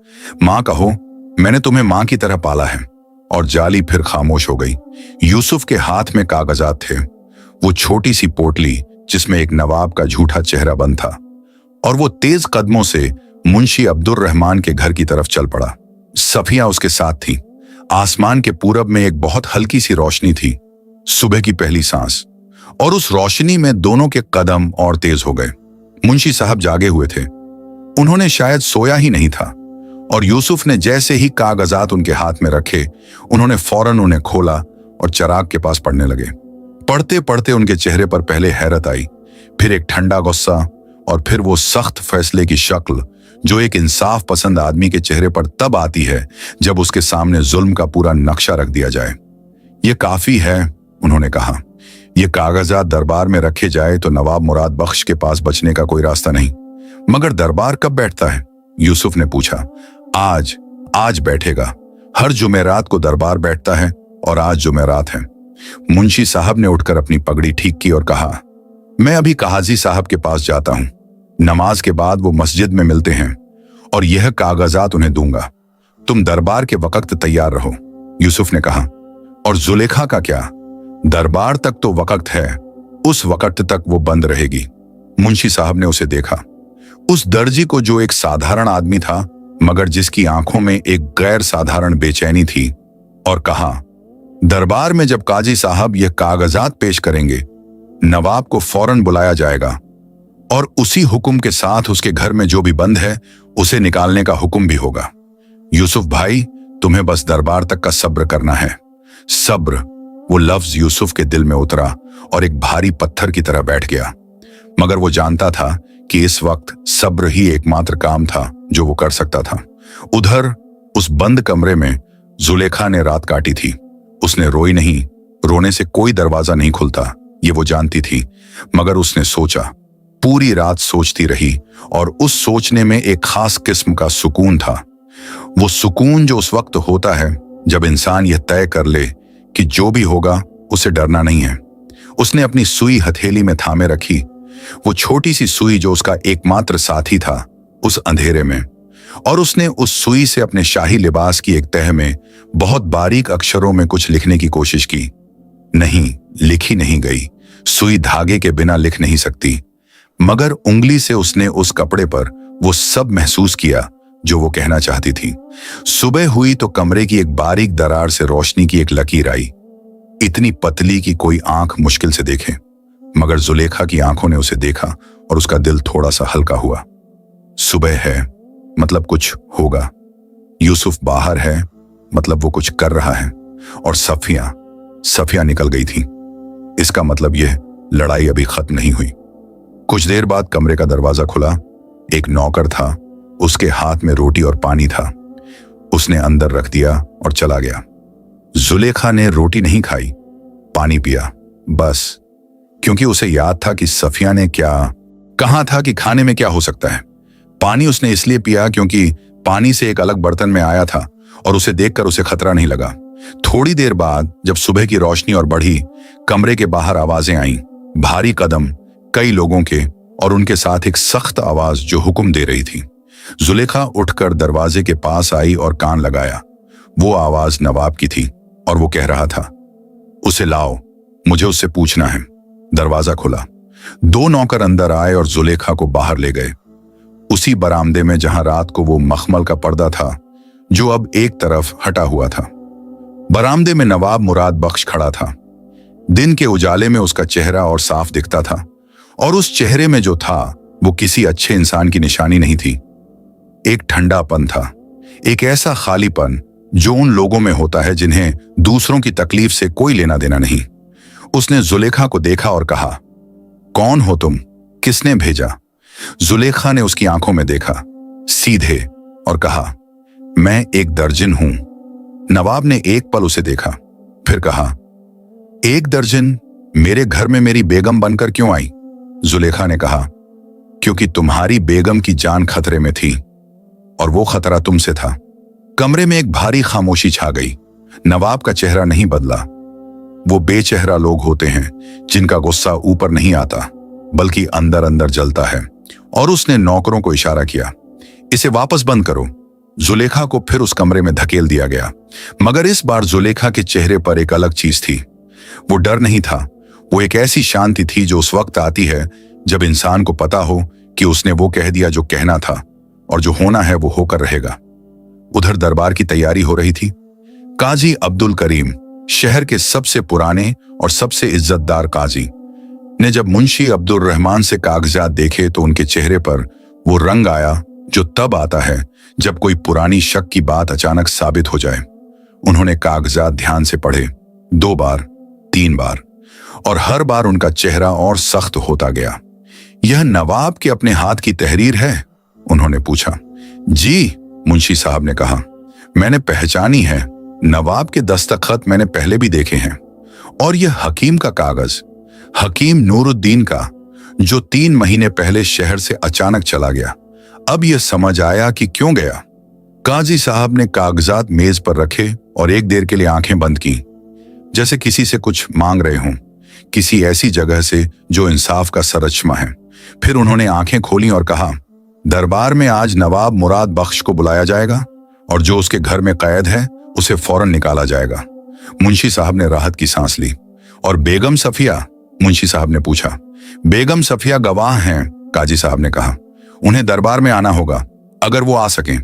मां कहो, मैंने तुम्हें मां की तरह पाला है। और जाली फिर खामोश हो गई। यूसुफ के हाथ में कागजात थे, वो छोटी सी पोटली जिसमें एक नवाब का झूठा चेहरा बंद था, और वो तेज कदमों से मुंशी अब्दुल रहमान के घर की तरफ चल पड़ा। सफिया उसके साथ थी। आसमान के पूरब में एक बहुत हल्की सी रोशनी थी, सुबह की पहली सांस, और उस रोशनी में दोनों के कदम और तेज हो गए। मुंशी साहब जागे हुए थे, उन्होंने शायद सोया ही नहीं था, और यूसुफ ने जैसे ही कागजात उनके हाथ में रखे, उन्होंने फौरन उन्हें खोला और चिराग के पास पढ़ने लगे। पढ़ते पढ़ते उनके चेहरे पर पहले हैरत आई, फिर एक ठंडा गुस्सा, और फिर वो सख्त फैसले की शक्ल जो एक इंसाफ पसंद आदमी के चेहरे पर तब आती है जब उसके सामने जुल्म का पूरा नक्शा रख दिया जाए। ये काफी है, उन्होंने कहा। ये कागजात दरबार में रखे जाए तो नवाब मुराद बख्श के पास बचने का कोई रास्ता नहीं। मगर दरबार कब बैठता है? यूसुफ ने पूछा। आज बैठेगा। हर जुमेरात को दरबार बैठता है, और आज जुमेरात है। मुंशी साहब ने उठकर अपनी पगड़ी ठीक की और कहा, मैं अभी काजी साहब के पास जाता हूं। नमाज के बाद वो मस्जिद में मिलते हैं, और यह कागजात उन्हें दूंगा। तुम दरबार के वक्त तैयार रहो, यूसुफ ने कहा। और जुलेखा का क्या? दरबार तक तो वक्त है, उस वक्त तक वो बंद रहेगी। मुंशी साहब ने उसे देखा, उस दर्जी को जो एक साधारण आदमी था मगर जिसकी आंखों में एक गैर साधारण बेचैनी थी, और कहा, दरबार में जब काजी साहब यह कागजात पेश करेंगे, नवाब को फौरन बुलाया जाएगा, और उसी हुक्म के साथ उसके घर में जो भी बंद है उसे निकालने का हुक्म भी होगा। यूसुफ भाई, तुम्हें बस दरबार तक का सब्र करना है। सब्र, वो लफ्ज यूसुफ के दिल में उतरा और एक भारी पत्थर की तरह बैठ गया। मगर वो जानता था कि इस वक्त सब्र ही एकमात्र काम था जो वो कर सकता था। उधर उस बंद कमरे में जुलेखा ने रात काटी थी। उसने रोई नहीं, रोने से कोई दरवाजा नहीं खुलता, ये वो जानती थी। मगर उसने सोचा, पूरी रात सोचती रही, और उस सोचने में एक खास किस्म का सुकून था। वो सुकून जो उस वक्त होता है जब इंसान यह तय कर ले कि जो भी होगा उसे डरना नहीं है। उसने अपनी सुई हथेली में थामे रखी, वो छोटी सी सुई जो उसका एकमात्र साथी था उस अंधेरे में, और उसने उस सुई से अपने शाही लिबास की एक तह में बहुत बारीक अक्षरों में कुछ लिखने की कोशिश की। नहीं, लिखी नहीं गई। सुई धागे के बिना लिख नहीं सकती, मगर उंगली से उसने उस कपड़े पर वो सब महसूस किया जो वो कहना चाहती थी। सुबह हुई तो कमरे की एक बारीक दरार से रोशनी की एक लकीर आई, इतनी पतली कि कोई आंख मुश्किल से देखे। मगर जुलेखा की आंखों ने उसे देखा और उसका दिल थोड़ा सा हल्का हुआ। सुबह है, मतलब कुछ होगा। यूसुफ बाहर है, मतलब वो कुछ कर रहा है। और सफिया निकल गई थी। इसका मतलब यह लड़ाई अभी खत्म नहीं हुई। कुछ देर बाद कमरे का दरवाजा खुला। एक नौकर था, उसके हाथ में रोटी और पानी था। उसने अंदर रख दिया और चला गया। जुलेखा ने रोटी नहीं खाई, पानी पिया, बस, क्योंकि उसे याद था कि सफिया ने क्या कहा था कि खाने में क्या हो सकता है। पानी उसने इसलिए पिया क्योंकि पानी से एक अलग बर्तन में आया था और उसे देखकर उसे खतरा नहीं लगा। थोड़ी देर बाद जब सुबह की रोशनी और बढ़ी, कमरे के बाहर आवाजें आईं, भारी कदम, कई लोगों के, और उनके साथ एक सख्त आवाज जो हुक्म दे रही थी। जुलेखा उठकर दरवाजे के पास आई और कान लगाया। वो आवाज नवाब की थी और वो कह रहा था, उसे लाओ, मुझे उससे पूछना है। दरवाजा खुला, दो नौकर अंदर आए और जुलेखा को बाहर ले गए। उसी बरामदे में जहां रात को वो मखमल का पर्दा था जो अब एक तरफ हटा हुआ था। बरामदे में नवाब मुराद बख्श खड़ा था। दिन के उजाले में उसका चेहरा और साफ दिखता था, और उस चेहरे में जो था वो किसी अच्छे इंसान की निशानी नहीं थी। एक ठंडापन था, एक ऐसा खालीपन जो उन लोगों में होता है जिन्हें दूसरों की तकलीफ से कोई लेना देना नहीं। उसने जुलेखा को देखा और कहा, कौन हो तुम? किसने भेजा? जुलेखा ने उसकी आंखों में देखा सीधे और कहा, मैं एक दर्जन हूं। नवाब ने एक पल उसे देखा, फिर कहा, एक दर्जन मेरे घर में मेरी बेगम बनकर क्यों आई? जुलेखा ने कहा, क्योंकि तुम्हारी बेगम की जान खतरे में थी और वो खतरा तुमसे था। कमरे में एक भारी खामोशी छा गई। नवाब का चेहरा नहीं बदला। वो बेचेहरा लोग होते हैं जिनका गुस्सा ऊपर नहीं आता बल्कि अंदर अंदर जलता है। और उसने नौकरों को इशारा किया, इसे वापस बंद करो। जुलेखा को फिर उस कमरे में धकेल दिया गया, मगर इस बार जुलेखा के चेहरे पर एक अलग चीज थी। वो डर नहीं था, वो एक ऐसी शांति थी जो उस वक्त आती है जब इंसान को पता हो कि उसने वो कह दिया जो कहना था, और जो होना है वो होकर रहेगा। उधर दरबार की तैयारी हो रही थी। काजी अब्दुल करीम, शहर के सबसे पुराने और सबसे इज्जतदार काजी, ने जब मुंशी अब्दुल रहमान से कागजात देखे तो उनके चेहरे पर वो रंग आया जो तब आता है जब कोई पुरानी शक की बात अचानक साबित हो जाए। उन्होंने कागजात ध्यान से पढ़े, 2 बार, 3 बार, और हर बार उनका चेहरा और सख्त होता गया। यह नवाब के अपने हाथ की तहरीर है? उन्होंने पूछा। जी, मुंशी साहब ने कहा, मैंने पहचानी है। नवाब के दस्तखत मैंने पहले भी देखे हैं। और यह हकीम का कागज, हकीम नूरुद्दीन का, जो 3 महीने पहले शहर से अचानक चला गया। अब यह समझ आया कि क्यों गया। काजी साहब ने कागजात मेज पर रखे और एक देर के लिए आंखें बंद की, जैसे किसी से कुछ मांग रहे हों, किसी ऐसी जगह से जो इंसाफ का सरचमा है। फिर उन्होंने आंखें खोली और कहा, दरबार में आज नवाब मुराद बख्श को बुलाया जाएगा और जो उसके घर में कैद है उसे फौरन निकाला जाएगा। मुंशी साहब ने राहत की सांस ली। और बेगम सफिया? मुंशी साहब ने पूछा। बेगम सफिया गवाह हैं, काजी साहब ने कहा। उन्हें दरबार में आना होगा, अगर वो आ सकें।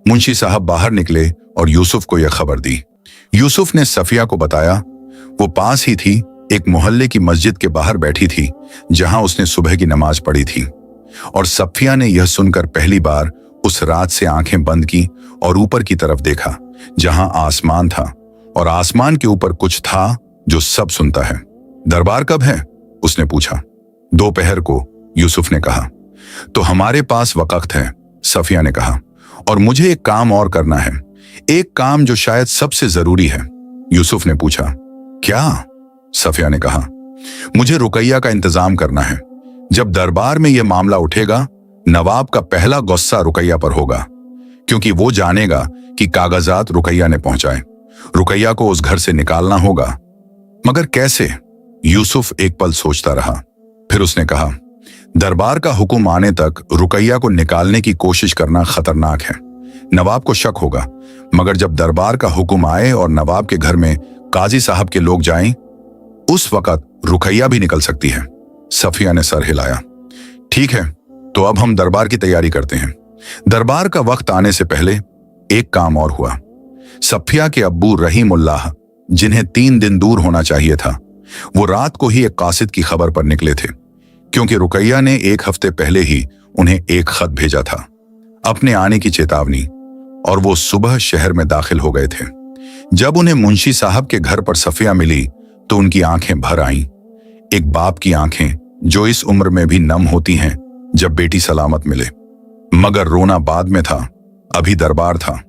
मुंशी साहब बाहर निकले और यूसुफ को यह खबर दी। यूसुफ ने सफिया को बताया। वो पास ही थी, एक मोहल्ले की मस्जिद के बाहर बैठी थी जहां उसने सुबह की नमाज पढ़ी थी। और सफिया ने यह सुनकर पहली बार उस रात से आंखें बंद की और ऊपर की तरफ देखा जहां आसमान था, और आसमान के ऊपर कुछ था जो सब सुनता है। दरबार कब है? उसने पूछा। 2 पहर को, यूसुफ ने कहा। तो हमारे पास वक्त है, सफिया ने कहा, और मुझे एक काम और करना है, एक काम जो शायद सबसे जरूरी है। यूसुफ ने पूछा, क्या? सफिया ने कहा, मुझे रुकैया का इंतजाम करना है। जब दरबार में यह मामला उठेगा, नवाब का पहला गुस्सा रुकैया पर होगा, क्योंकि वो जानेगा कि कागजात रुकैया ने पहुंचाए। रुकैया को उस घर से निकालना होगा, मगर कैसे? यूसुफ एक पल सोचता रहा, फिर उसने कहा, दरबार का हुक्म आने तक रुकैया को निकालने की कोशिश करना खतरनाक है। नवाब को शक होगा, मगर जब दरबार का हुक्म आए और नवाब के घर में काजी साहब के लोग जाएं, उस वक्त रुकैया भी निकल सकती है। सफिया ने सर हिलाया। ठीक है, तो अब हम दरबार की तैयारी करते हैं। दरबार का वक्त आने से पहले एक काम और हुआ। सफिया के अब्बू रहीमुल्लाह, जिन्हें 3 दिन दूर होना चाहिए था, वो रात को ही एक कासिद की खबर पर निकले थे, क्योंकि रुकैया ने 1 हफ्ते पहले ही उन्हें एक खत भेजा था अपने आने की चेतावनी, और वो सुबह शहर में दाखिल हो गए थे। जब उन्हें मुंशी साहब के घर पर सफिया मिली तो उनकी आंखें भर आईं। एक बाप की आंखें जो इस उम्र में भी नम होती हैं जब बेटी सलामत मिले। मगर रोना बाद में था, अभी दरबार था।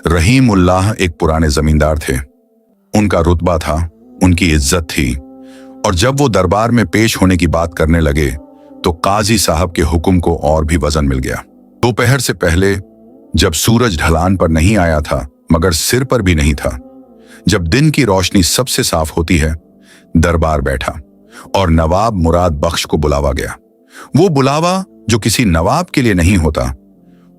रहीमुल्लाह एक पुराने जमींदार थे, उनका रुतबा था, उनकी इज्जत थी, और जब वो दरबार में पेश होने की बात करने लगे तो काजी साहब के हुक्म को और भी वजन मिल गया। 2 पहर से पहले, जब सूरज ढलान पर नहीं आया था मगर सिर पर भी नहीं था, जब दिन की रोशनी सबसे साफ होती है, दरबार बैठा और नवाब मुराद बख्श को बुलावा गया। वो बुलावा जो किसी नवाब के लिए नहीं होता,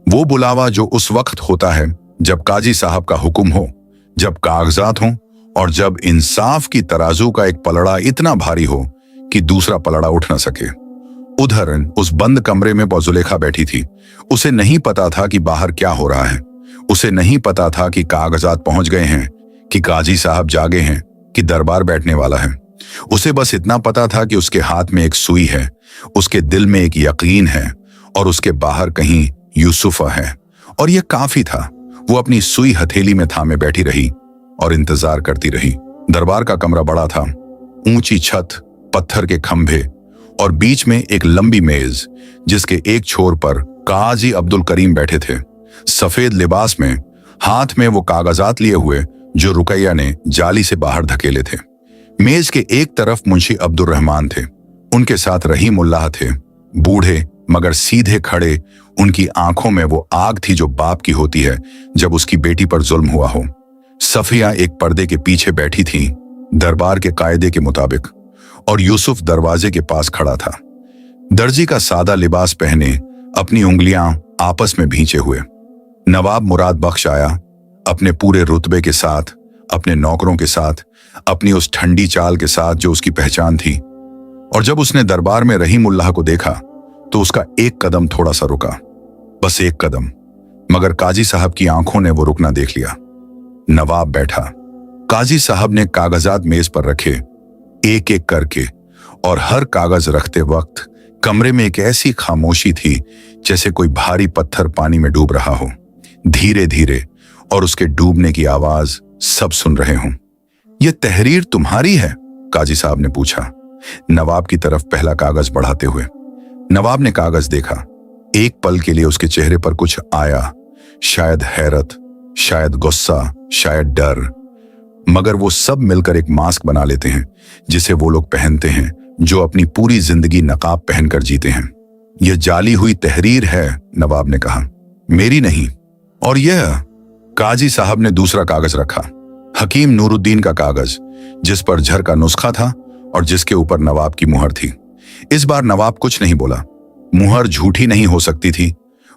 वो बुलावा जो उस वक्त होता है जब काजी साहब का हुक्म हो, जब कागजात हों, और जब इंसाफ की तराजू का एक पलड़ा इतना भारी हो कि दूसरा पलड़ा उठ न सके। उधर उस बंद कमरे में जुलेखा बैठी थी। उसे नहीं पता था कि बाहर क्या हो रहा है। उसे नहीं पता था कि कागजात पहुंच गए हैं, कि काजी साहब जागे हैं, कि दरबार बैठने वाला है। उसे बस इतना पता था कि उसके हाथ में एक सुई है, उसके दिल में एक यकीन है, और उसके बाहर कहीं यूसुफा है। और यह काफी था। वो अपनी सुई हथेली में थामे बैठी रही और इंतजार करती रही। दरबार का कमरा बड़ा था, ऊंची छत, पत्थर के खंभे और बीच में एक लंबी मेज, जिसके एक छोर पर काजी अब्दुल करीम बैठे थे, सफेद लिबास में, हाथ में वो कागजात लिए हुए जो रुकैया ने जाली से बाहर धकेले थे। मेज के एक तरफ मुंशी अब्दुल रहमान थे, उनके साथ रहीमुल्लाह थे, बूढ़े मगर सीधे खड़े। उनकी आंखों में वो आग थी जो बाप की होती है जब उसकी बेटी पर जुल्म हुआ हो। सफिया एक पर्दे के पीछे बैठी थी, दरबार के कायदे के मुताबिक, और यूसुफ दरवाजे के पास खड़ा था, दर्जी का सादा लिबास पहने, अपनी उंगलियां आपस में भींचे हुए। नवाब मुराद बख्श आया, अपने पूरे रुतबे के साथ, अपने नौकरों के साथ, अपनी उस ठंडी चाल के साथ जो उसकी पहचान थी। और जब उसने दरबार में रहीमुल्लाह को देखा तो उसका एक कदम थोड़ा सा रुका, बस एक कदम, मगर काजी साहब की आंखों ने वो रुकना देख लिया। नवाब बैठा। काजी साहब ने कागजात मेज पर रखे, एक एक करके, और हर कागज रखते वक्त कमरे में एक ऐसी खामोशी थी जैसे कोई भारी पत्थर पानी में डूब रहा हो, धीरे धीरे, और उसके डूबने की आवाज सब सुन रहे हों। यह तहरीर तुम्हारी है? काजी साहब ने पूछा, नवाब की तरफ पहला कागज बढ़ाते हुए। नवाब ने कागज देखा। एक पल के लिए उसके चेहरे पर कुछ आया, शायद हैरत, शायद गुस्सा, शायद डर, मगर वो सब मिलकर एक मास्क बना लेते हैं जिसे वो लोग पहनते हैं जो अपनी पूरी जिंदगी नकाब पहनकर जीते हैं। यह जाली हुई तहरीर है, नवाब ने कहा, मेरी नहीं। और यह, काजी साहब ने दूसरा कागज रखा, हकीम नूरुद्दीन का कागज, जिस पर झर का नुस्खा था और जिसके ऊपर नवाब की मुहर थी। इस बार नवाब कुछ नहीं बोला। मुहर झूठी नहीं हो सकती थी,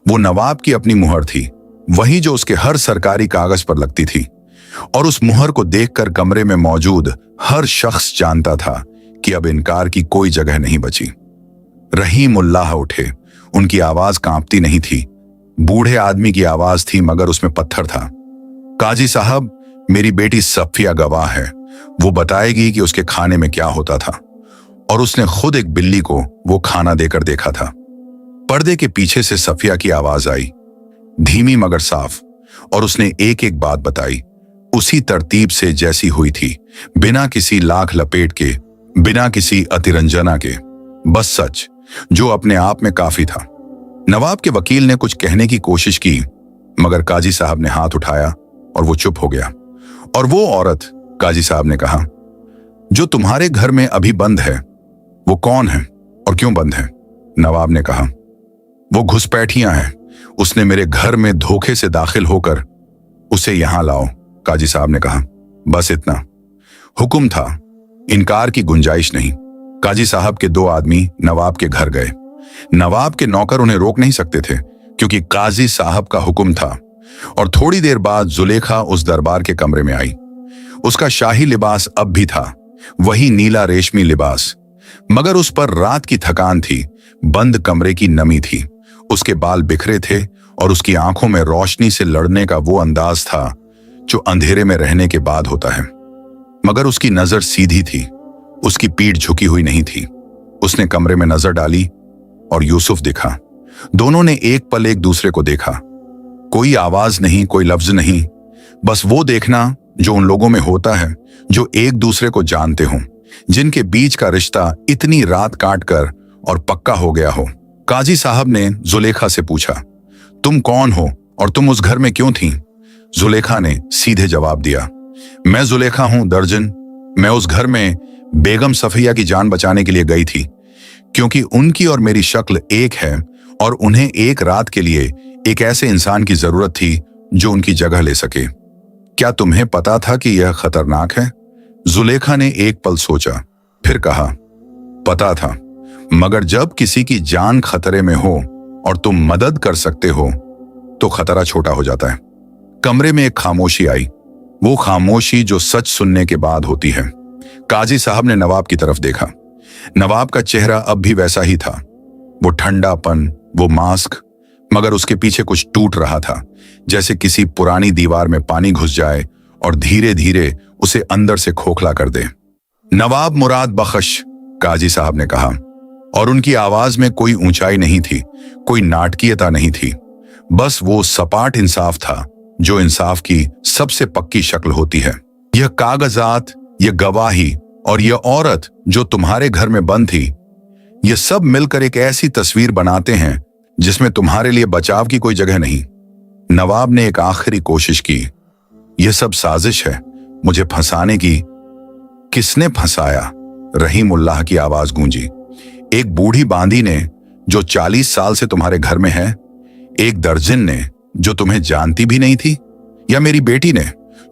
वो नवाब की अपनी मुहर थी, वही जो उसके हर सरकारी कागज पर लगती थी। और उस मुहर को देखकर कमरे में मौजूद हर शख्स जानता था कि अब इनकार की कोई जगह नहीं बची। रहीमुल्लाह उठे, उनकी आवाज कांपती नहीं थी, बूढ़े आदमी की आवाज थी मगर उसमें पत्थर था। काजी साहब, मेरी बेटी सफिया गवाह है, वो बताएगी कि उसके खाने में क्या होता था, और उसने खुद एक बिल्ली को वो खाना देकर देखा था। पर्दे के पीछे से सफिया की आवाज आई, धीमी मगर साफ, और उसने एक एक बात बताई, उसी तरतीब से जैसी हुई थी, बिना किसी लाख लपेट के, बिना किसी अतिरंजना के, बस सच, जो अपने आप में काफी था। नवाब के वकील ने कुछ कहने की कोशिश की, मगर काजी साहब ने हाथ उठाया और वो चुप हो गया। और वो औरत, काजी साहब ने कहा, जो तुम्हारे घर में अभी बंद है, वो कौन है और क्यों बंद है? नवाब ने कहा, वो घुसपैठियां हैं, उसने मेरे घर में धोखे से दाखिल होकर, उसे यहां लाओ। काजी साहब ने कहा, बस इतना, हुक्म था, इनकार की गुंजाइश नहीं। काजी साहब के दो आदमी नवाब के घर गए। नवाब के नौकर उन्हें रोक नहीं सकते थे क्योंकि काजी साहब का हुक्म था। और थोड़ी देर बाद जुलेखा उस दरबार के कमरे में आई। उसका शाही लिबास अब भी था, वही नीला रेशमी लिबास, मगर उस पर रात की थकान थी, बंद कमरे की नमी थी। उसके बाल बिखरे थे और उसकी आंखों में रोशनी से लड़ने का वो अंदाज था जो अंधेरे में रहने के बाद होता है। मगर उसकी नजर सीधी थी, उसकी पीठ झुकी हुई नहीं थी। उसने कमरे में नजर डाली और यूसुफ दिखा। दोनों ने एक पल एक दूसरे को देखा। कोई आवाज नहीं, कोई लफ्ज नहीं, बस वो देखना जो उन लोगों में होता है जो एक दूसरे को जानते हों, जिनके बीच का रिश्ता इतनी रात काट कर और पक्का हो गया हो। काजी साहब ने जुलेखा से पूछा, तुम कौन हो और तुम उस घर में क्यों थीं? जुलेखा ने सीधे जवाब दिया, मैं जुलेखा हूं दर्जन। मैं उस घर में बेगम सफिया की जान बचाने के लिए गई थी, क्योंकि उनकी और मेरी शक्ल एक है और उन्हें एक रात के लिए एक ऐसे इंसान की जरूरत थी जो उनकी जगह ले सके। क्या तुम्हें पता था कि यह खतरनाक है? जुलेखा ने एक पल सोचा, फिर कहा, पता था, मगर जब किसी की जान खतरे में हो और तुम मदद कर सकते हो तो खतरा छोटा हो जाता है। कमरे में एक खामोशी आई, वो खामोशी जो सच सुनने के बाद होती है। काजी साहब ने नवाब की तरफ देखा। नवाब का चेहरा अब भी वैसा ही था, वो ठंडापन, वो मास्क, मगर उसके पीछे कुछ टूट रहा था, जैसे किसी पुरानी दीवार में पानी घुस जाए और धीरे धीरे उसे अंदर से खोखला कर दे। नवाब मुराद बख्श, काजी साहब ने कहा, और उनकी आवाज में कोई ऊंचाई नहीं थी, कोई नाटकीयता नहीं थी, बस वो सपाट इंसाफ था जो इंसाफ की सबसे पक्की शक्ल होती है। यह कागजात, यह गवाही और यह औरत जो तुम्हारे घर में बंद थी, ये सब मिलकर एक ऐसी तस्वीर बनाते हैं जिसमें तुम्हारे लिए बचाव की कोई जगह नहीं। नवाब ने एक आखिरी कोशिश की। यह सब साजिश है, मुझे फंसाने की। किसने फंसाया? रहीमुल्लाह की आवाज गूंजी। एक बूढ़ी बांदी ने जो 40 साल से तुम्हारे घर में है, एक दर्जन ने जो तुम्हें जानती भी नहीं थी, या मेरी बेटी ने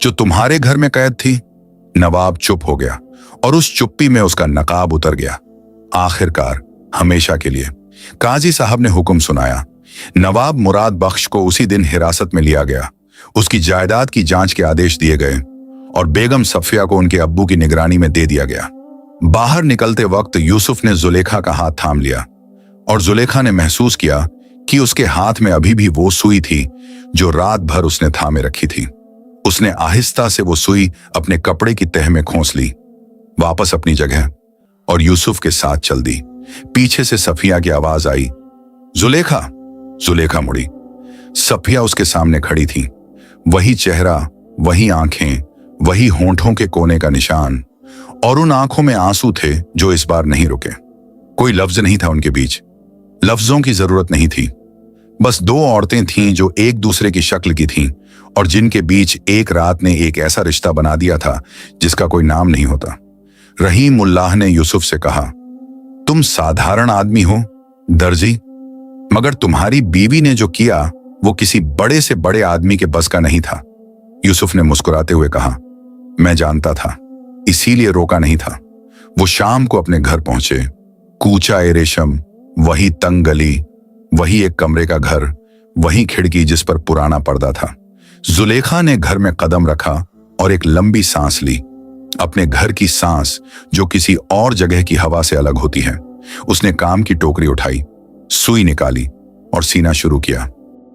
जो तुम्हारे घर में कैद थी? नवाब चुप हो गया और उस चुप्पी में उसका नकाब उतर गया, आखिरकार हमेशा के लिए। काजी साहब ने हुक्म सुनाया। नवाब मुराद बख्श को उसी दिन हिरासत में लिया गया। उसकी जायदाद की जांच के आदेश दिए गए और बेगम सफिया को उनके अब्बू की निगरानी में दे दिया गया। बाहर निकलते वक्त यूसुफ ने जुलेखा का हाथ थाम लिया और जुलेखा ने महसूस किया कि उसके हाथ में अभी भी वो सुई थी जो रात भर उसने थामे रखी थी। उसने आहिस्ता से वो सुई अपने कपड़े की तह में खोस ली, वापस अपनी जगह, और यूसुफ के साथ चल दी। पीछे से सफिया की आवाज आई, जुलेखा। जुलेखा मुड़ी। सफिया उसके सामने खड़ी थी। वही चेहरा, वही आंखें, वही होंठों के कोने का निशान, और उन आंखों में आंसू थे जो इस बार नहीं रुके। कोई लफ्ज नहीं था उनके बीच, लफ्जों की जरूरत नहीं थी। बस दो औरतें थीं जो एक दूसरे की शक्ल की थीं और जिनके बीच एक रात ने एक ऐसा रिश्ता बना दिया था जिसका कोई नाम नहीं होता। रहीमुल्लाह ने यूसुफ से कहा, तुम साधारण आदमी हो दर्जी, मगर तुम्हारी बीवी ने जो किया वो किसी बड़े से बड़े आदमी के बस का नहीं था। यूसुफ ने मुस्कुराते हुए कहा, मैं जानता था, इसीलिए रोका नहीं था। वो शाम को अपने घर पहुंचे। कूचा ए रेशम, वही तंग गली, वही एक कमरे का घर, वही खिड़की जिस पर पुराना पर्दा था। जुलेखा ने घर में कदम रखा और एक लंबी सांस ली, अपने घर की सांस जो किसी और जगह की हवा से अलग होती है। उसने काम की टोकरी उठाई, सुई निकाली और सीना शुरू किया।